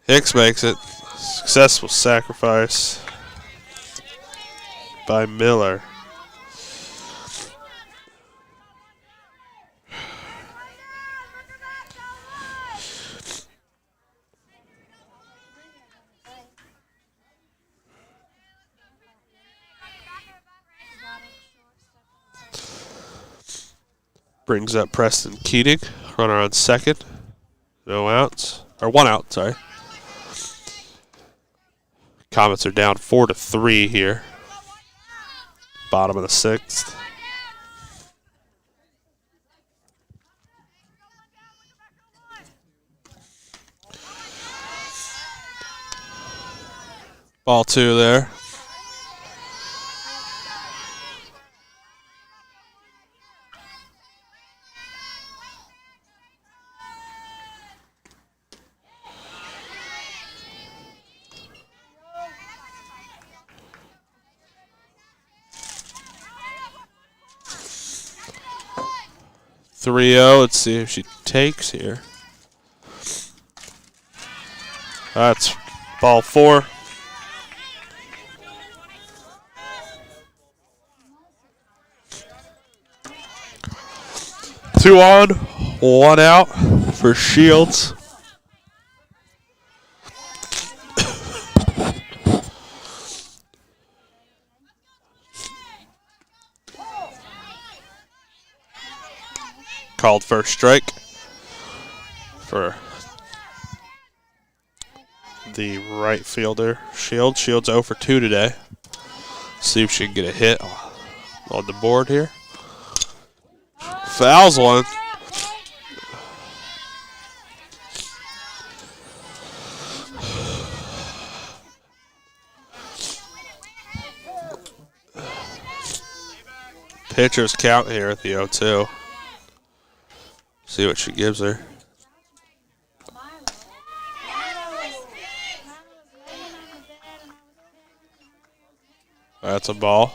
Hicks makes it. Successful sacrifice by Miller. Brings up Preston Keating, runner on second. No outs, or 1 out, sorry. Comets are down 4-3 here. Bottom of the 6th. Ball 2 there. Three-0. Let's see if she takes here. That's ball 4. Two on, 1 out for Shields. Called first strike for the right fielder, Shields. Shields 0 for 2 today. See if she can get a hit on the board here. Fouls one. Pitcher's count here at the 0-2. See what she gives her. That's a ball.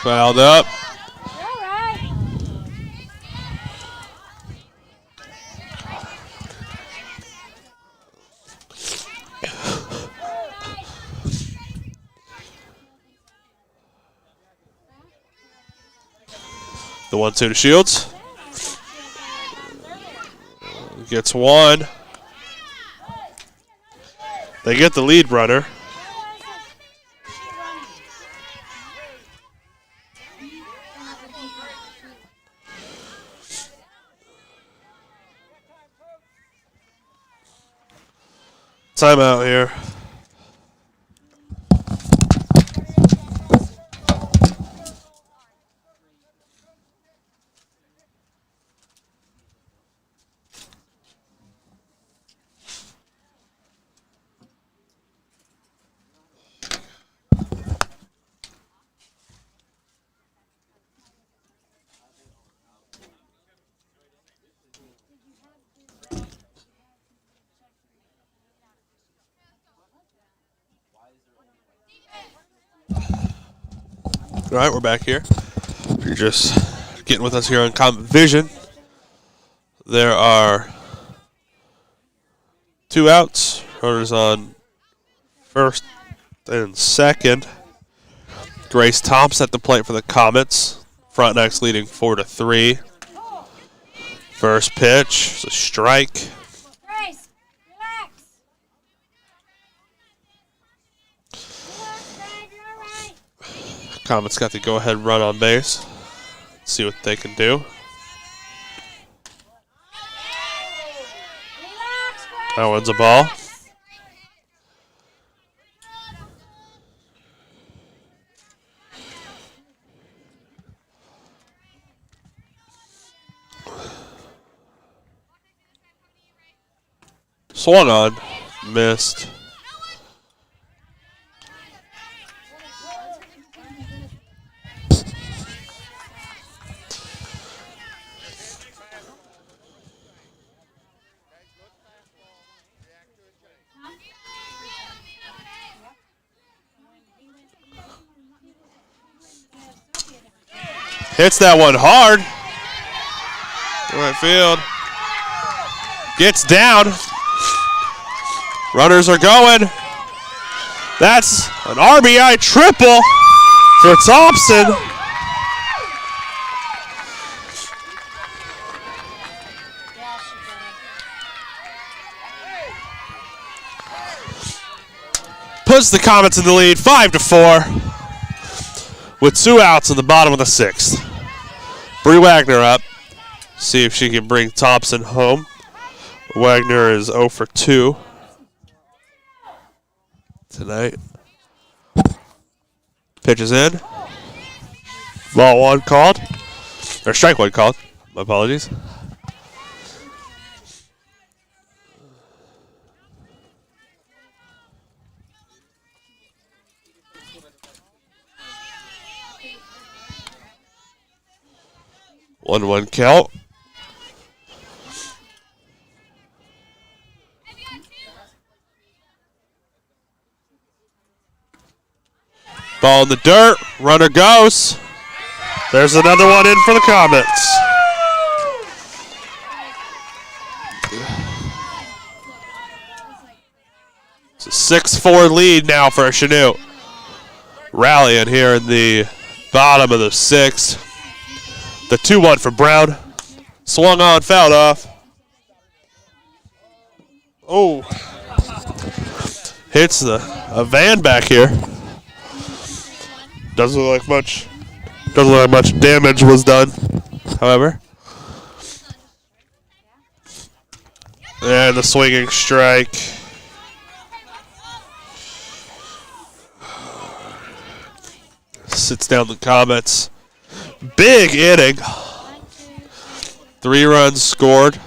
Fouled up. The 1-2 to Shields. Gets 1. They get the lead runner. Timeout here. All right, we're back here. If you're just getting with us here on Comet Vision, there are 2 outs. Runners on first and second. Grace Thompson at the plate for the Comets. Frontenac's leading 4-3. First pitch is a strike. Grace, relax. Relax, babe, you're all right. Comets got the go-ahead run on base. See what they can do. Relax, Grace. That one's a ball. Swung on, missed. Hits that one hard. Right field. Gets down. Runners are going. That's an RBI triple for Thompson. Puts the Comets in the lead, 5-4, with 2 outs in the bottom of the 6th. Bree Wagner up. See if she can bring Thompson home. Wagner is 0 for 2 tonight. Pitches in. Ball 1 called. Or strike 1 called. My apologies. One count. Ball in the dirt. Runner goes. There's another one in for the Comets. It's a 6-4 lead now for Chanute. Rallying here in the bottom of the 6th. The 2-1 for Brown. Swung on, fouled off. Oh. Hits a van back here. Doesn't look like much damage was done, however. And the swinging strike. Sits down the Comets. Big inning. 3 runs scored.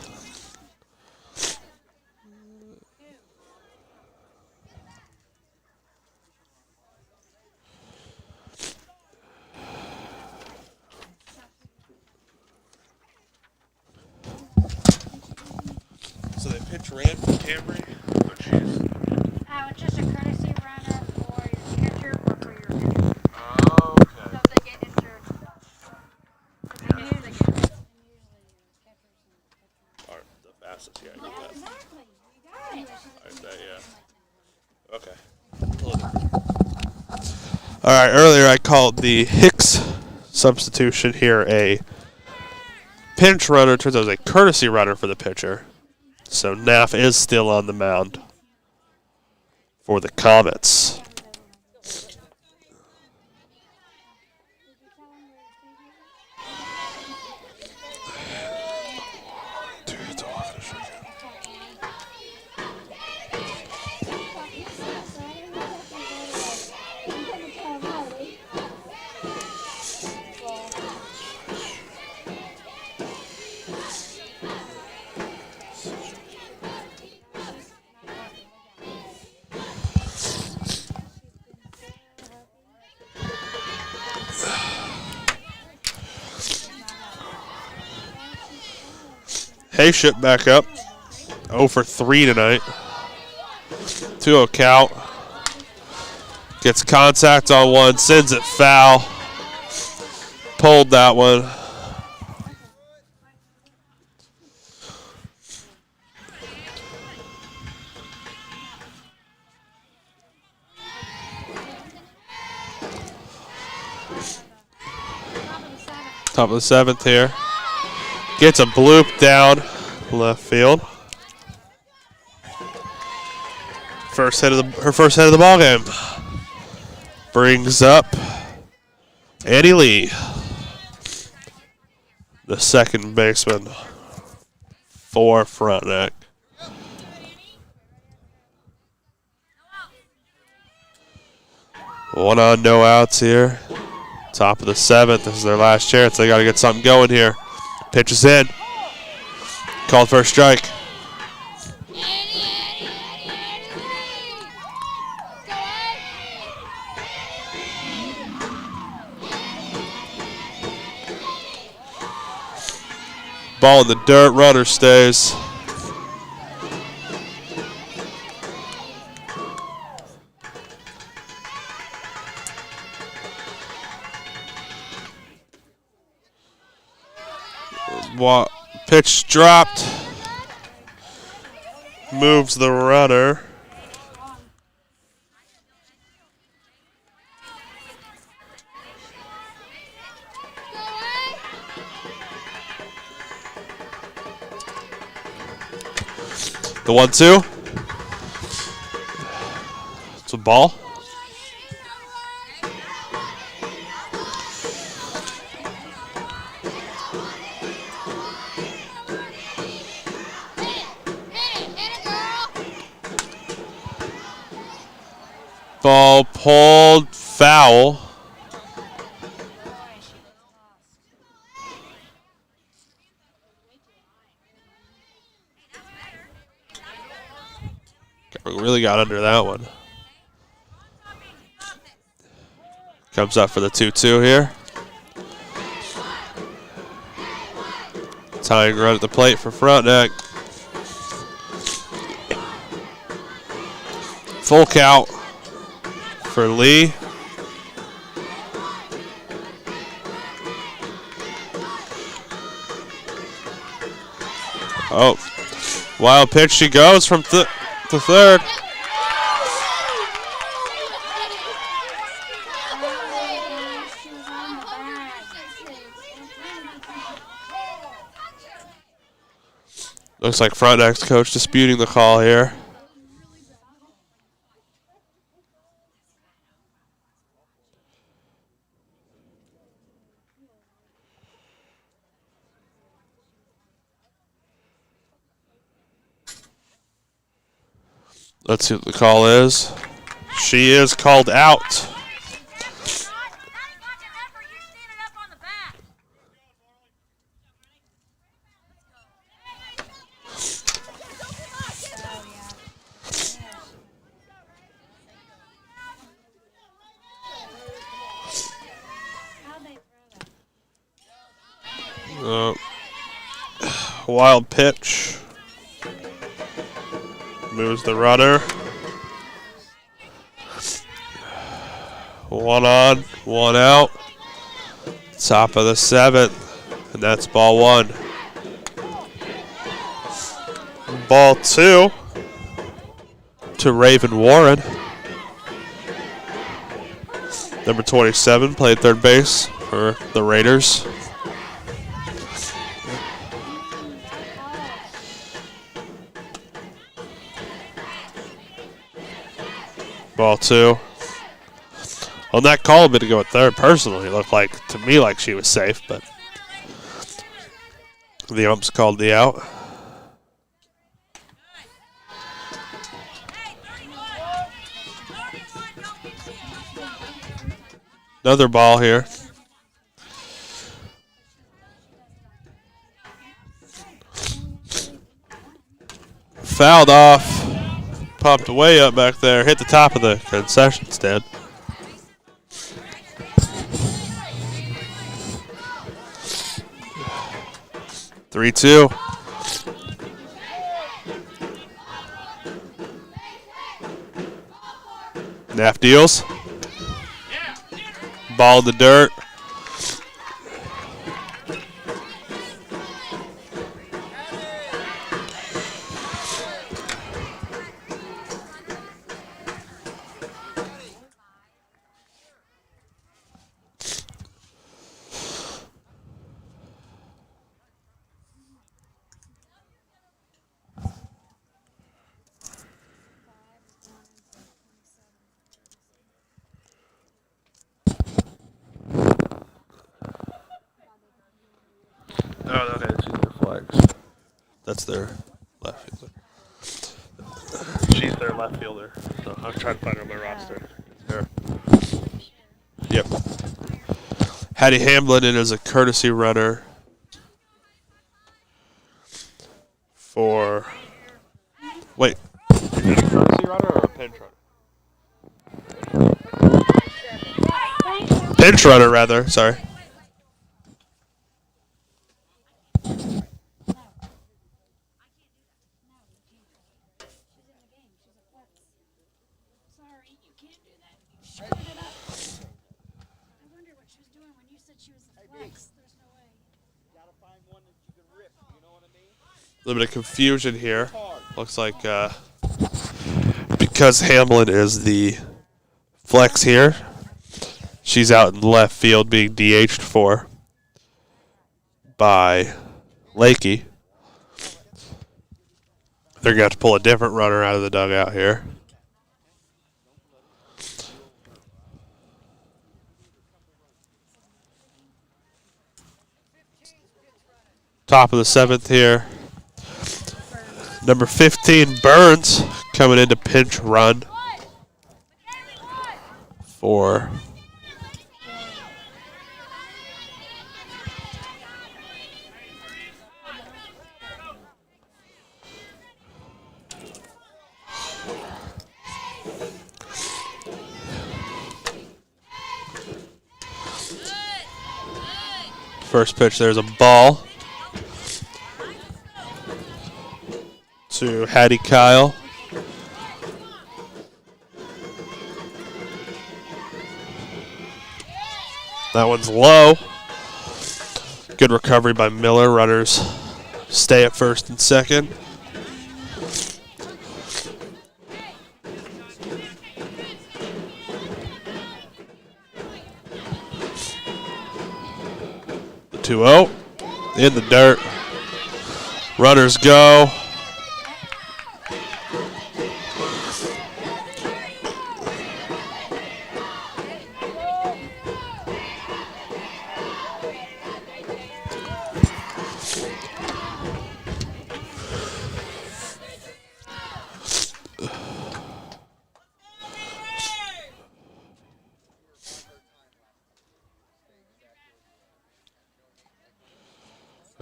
So they pitch ran for Cambry. Oh, jeez. It's just a courtesy runner for your catcher or for your hitter. Oh, okay. So if they get injured, usually catchers All right, the fastest, yeah, I get that. exactly. You got it. I get that, yeah. Okay. All right, earlier I called the Hicks substitution here a pinch runner. Turns out it was a courtesy runner for the pitcher. So Naff is still on the mound for the Comets. Hayship back up. 0 for 3 tonight. 2-0 count. Gets contact on one, sends it foul. pulled that one. Top of the 7th here. Gets a bloop down left field. Her first hit of the ball game. Brings up Annie Lee, the second baseman for Frontenac. One on, no outs here. Top of the 7th. This is their last chance. They got to get something going here. Pitch is in. Called for a strike. Ball in the dirt. Runner stays. Pitch dropped. Moves the runner. The 1-2. It's a ball. Ball pulled, foul. Really got under that one. Comes up for the 2-2 here. Tying run at the plate for Frontenac. Full count for Lee. Oh, wild pitch she goes from to third. Looks like Frontenac's coach disputing the call here. Let's see what the call is. She is called out. Wild pitch. Moves the runner. One on, one out. Top of the 7th, and that's ball 1. Ball 2 to Raven Warren. Number 27 played third base for the Raiders. Ball 2. On that call, a bit ago at third, personally, it looked like to me like she was safe, but the umps called the out. Another ball here. Fouled off. Popped way up back there. Hit the top of the concession stand. Three-two. Naff deals. Ball in the dirt. Sharks. That's their left fielder. She's their left fielder. So I'm trying to find her on my roster. Her. Yep. Hattie Hamlin in as a courtesy runner for. Wait. Is it a courtesy runner or a pinch runner? Pinch runner, rather. Sorry. A little bit of confusion here. Looks like because Hamlin is the flex here, she's out in left field being DH'd for by Lakey. They're going to have to pull a different runner out of the dugout here. Top of the 7th here. Number 15, Burns, coming in to pinch run for first pitch. There's a ball to Hattie Kyle. That one's low. Good recovery by Miller. Runners stay at first and second. The 2-0 in the dirt. Runners go.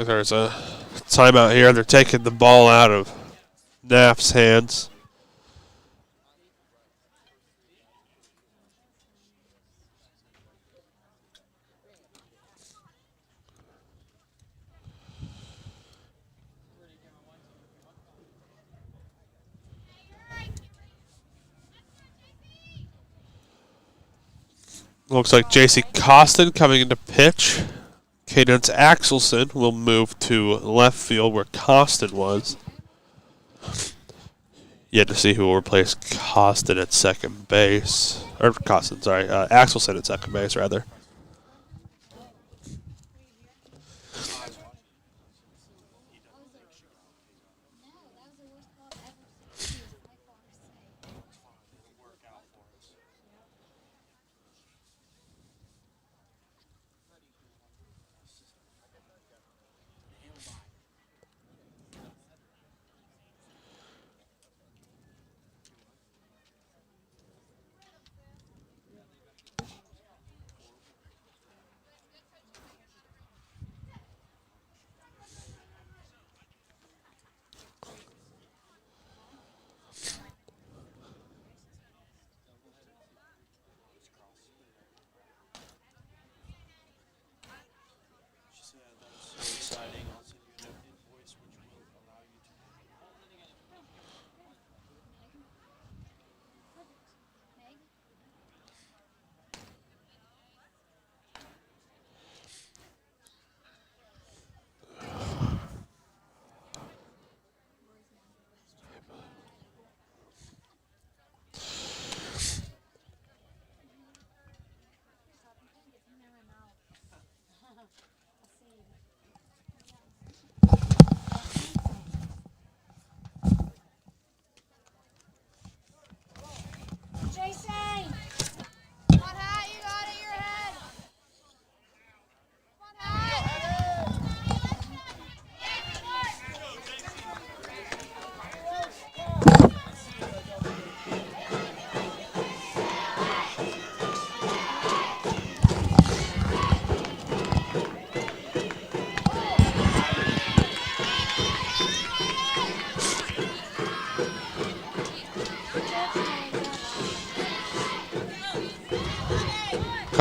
There's a timeout here. They're taking the ball out of Knapp's hands. Looks like J.C. Costin coming into pitch. Cadence Axelson will move to left field where Costin was. Yet to see who will replace Costin at second base. Or Costin, sorry. Axelson at second base, rather.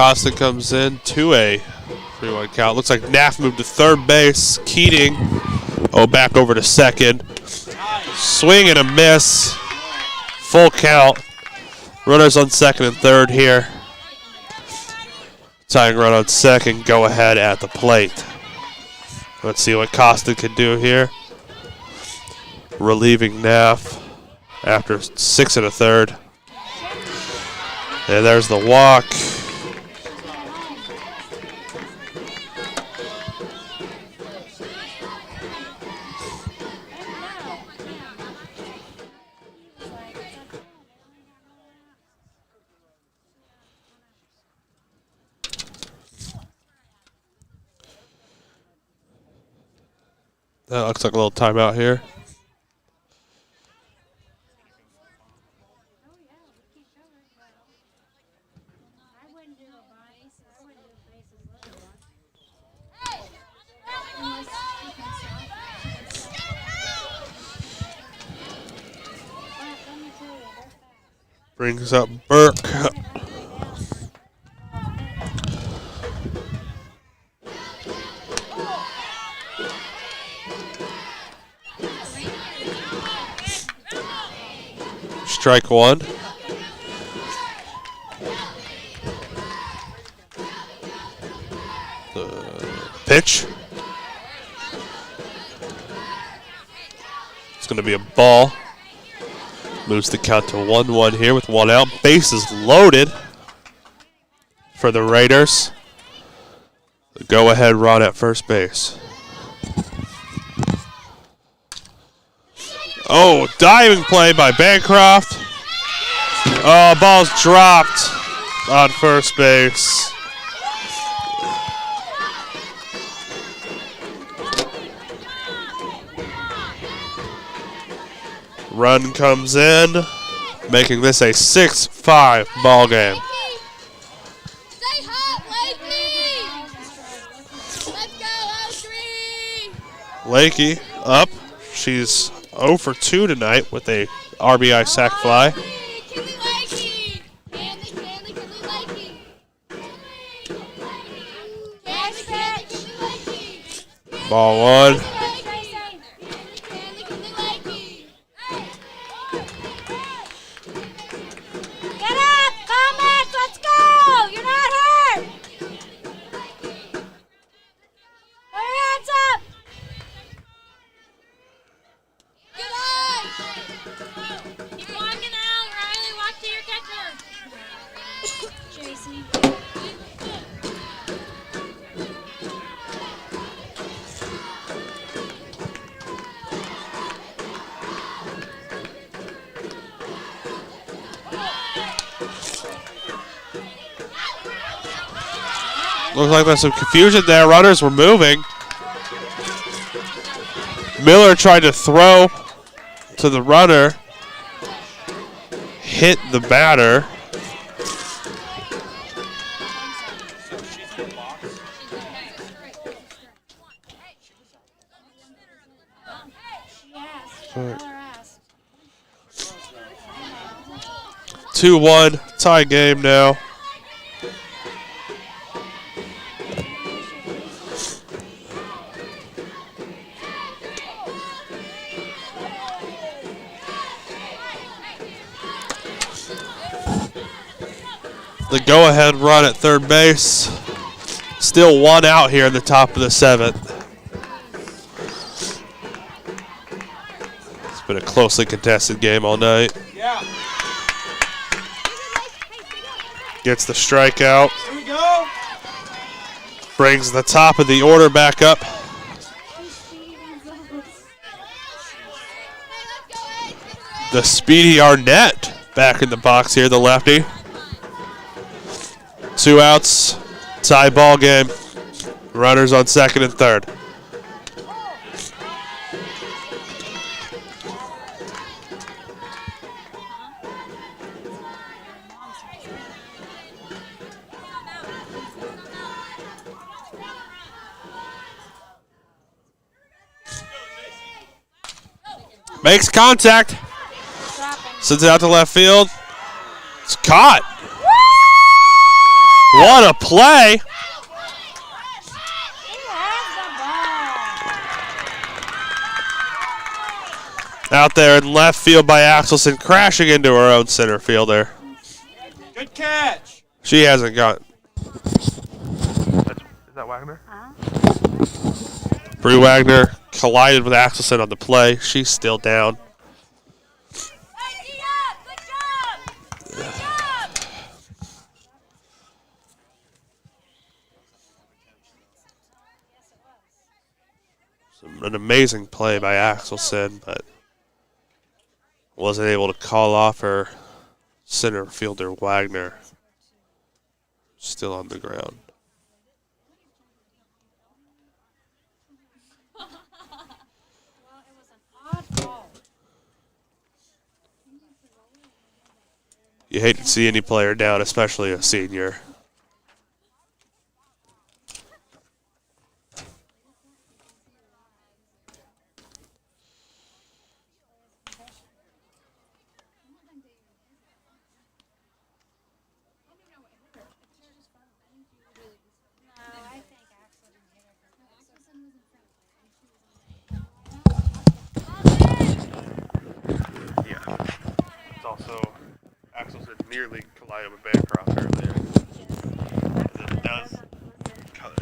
Costa comes in to a 3-1 count. Looks like Naff moved to third base. Keating, back over to second. Swing and a miss. Full count. Runners on second and third here. Tying run on second, go ahead at the plate. Let's see what Costa can do here. Relieving Naff after 6 1/3. And there's the walk. That looks like a little timeout here. Brings up Burke. Strike one. The pitch. It's going to be a ball. Moves the count to 1-1 here with 1 out. Bases loaded for the Raiders. The go-ahead run at first base. Oh, diving play by Bancroft. Oh, ball's dropped on first base. Run comes in, making this a 6-5 ball game. Stay hot, Lakey! Let's go, 0-3! Lakey up. She's 0 for 2 tonight with a RBI sac fly. Kinley Lakey! Kinley Lakey! Kinley Lakey! Ball one. Get up! Comeback! Let's go! You're not hurt! Put your hands up! Keep walking out, Riley. Walk to your catcher. Tracy. Looks like there's some confusion there. Runners were moving. Miller tried to throw to the runner. Hit the batter. Yes. 2-1 tie game now. The go-ahead run at third base. Still 1 out here in the top of the 7th. It's been a closely contested game all night. Yeah. Gets the strikeout. Here we go. Brings the top of the order back up. The speedy Arnett back in the box here, the lefty. 2 outs, tie ball game. Runners on second and third. Makes contact. Sends it out to left field. It's caught. What a play! He has the ball. Out there in left field by Axelson, crashing into her own center fielder. Good catch. She hasn't got. Is that Wagner? Bree Wagner collided with Axelson on the play. She's still down. An amazing play by Axelson, but wasn't able to call off her center fielder Wagner. Still on the ground. You hate to see any player down, especially a senior. It's also Axelson nearly collided with Bancroft earlier.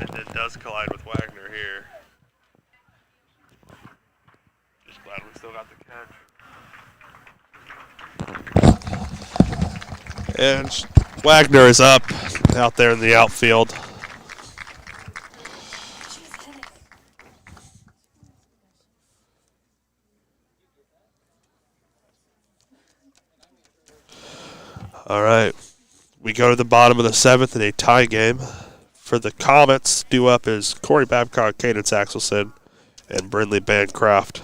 And it does collide with Wagner here. Just glad we still got the catch. And Wagner is up out there in the outfield. All right, we go to the bottom of the 7th in a tie game. For the Comets, due up is Corey Babcock, Cadence Axelson, and Brindley Bancroft.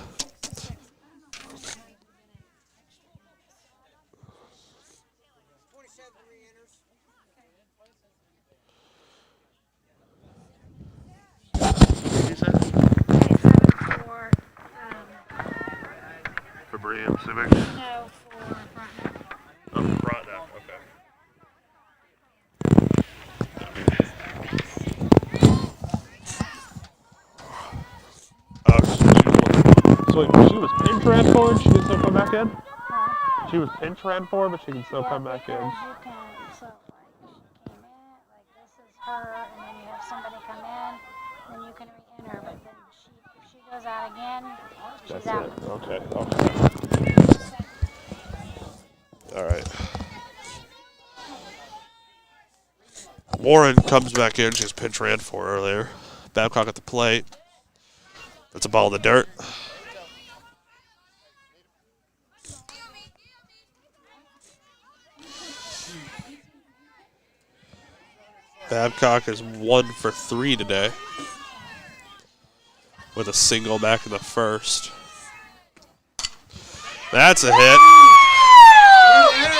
For Bree, I'm assuming? No, for Frontenac. Oh, for Frontenac, okay. So wait, she was pinch ran for, she can still come back in? Huh? She was pinch ran for, but she can still come back in. You can, so like she came in, like this is her, and then you have somebody come in, then you can re-enter, but then if she goes out again, she's That's out. it. Okay. All right. Warren comes back in. She was pinch ran for earlier. Babcock at the plate. That's a ball in the dirt. Babcock is 1 for 3 today, with a single back in the first. That's a hit.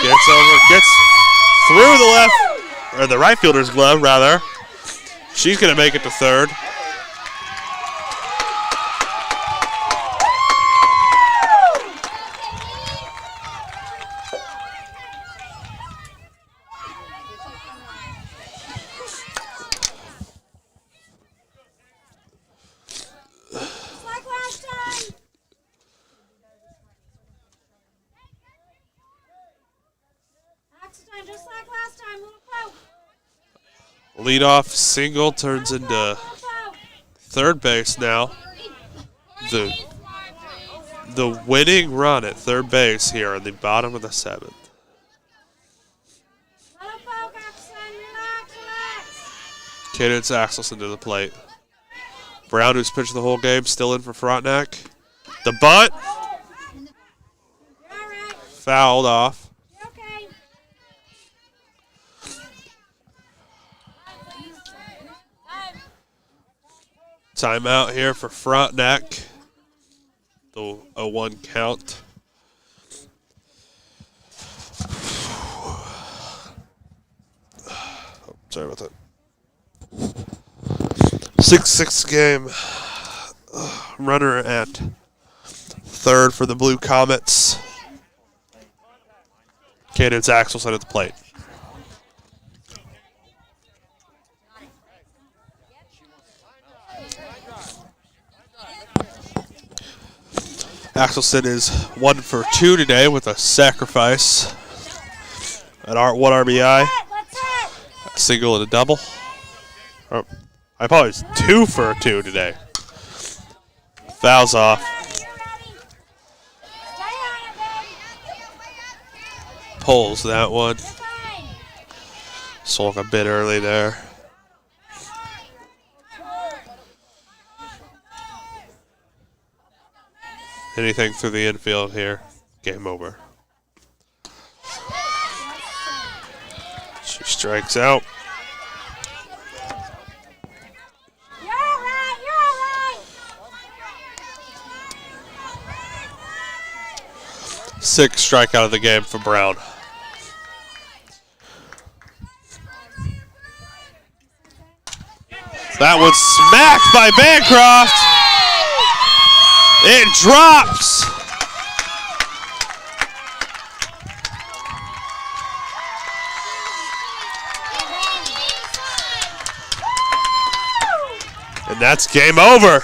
Gets through the left, or the right fielder's glove, rather. She's going to make it to third. Just like last time, little poke. Leadoff single turns into third base now. The winning run at third base here in the bottom of the 7th. Little poke, Axelson, relax. Cadence Axelson to the plate. Brown, who's pitched the whole game, still in for Frontenac. The bunt. You're all right. Fouled off. You're okay. Timeout here for Frontenac. The 0-1 count. Oh, sorry about that. 6-6 game. Runner at third for the Blue Comets. Cadence Axelson at the plate. Axelson is 1 for 2 today with a sacrifice. An 1 RBI. A single and a double. Oh, I apologize. 2 for 2 today. Fouls off. Pulls that one. Swung a bit early there. Anything through the infield here, game over. She strikes out. You're all right. You're all right. 6th strikeout of the game for Brown. That one's smacked by Bancroft. It drops. And that's game over.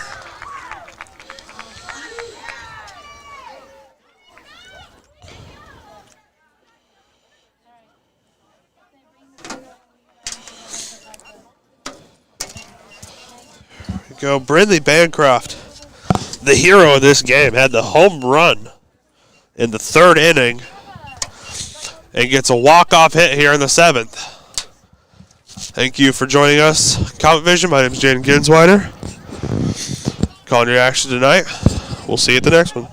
Here we go, Brindley Bancroft. The hero of this game had the home run in the 3rd inning and gets a walk-off hit here in the 7th. Thank you for joining us. Comet Vision, my name is Jaden Ginsweider. Calling your action tonight. We'll see you at the next one.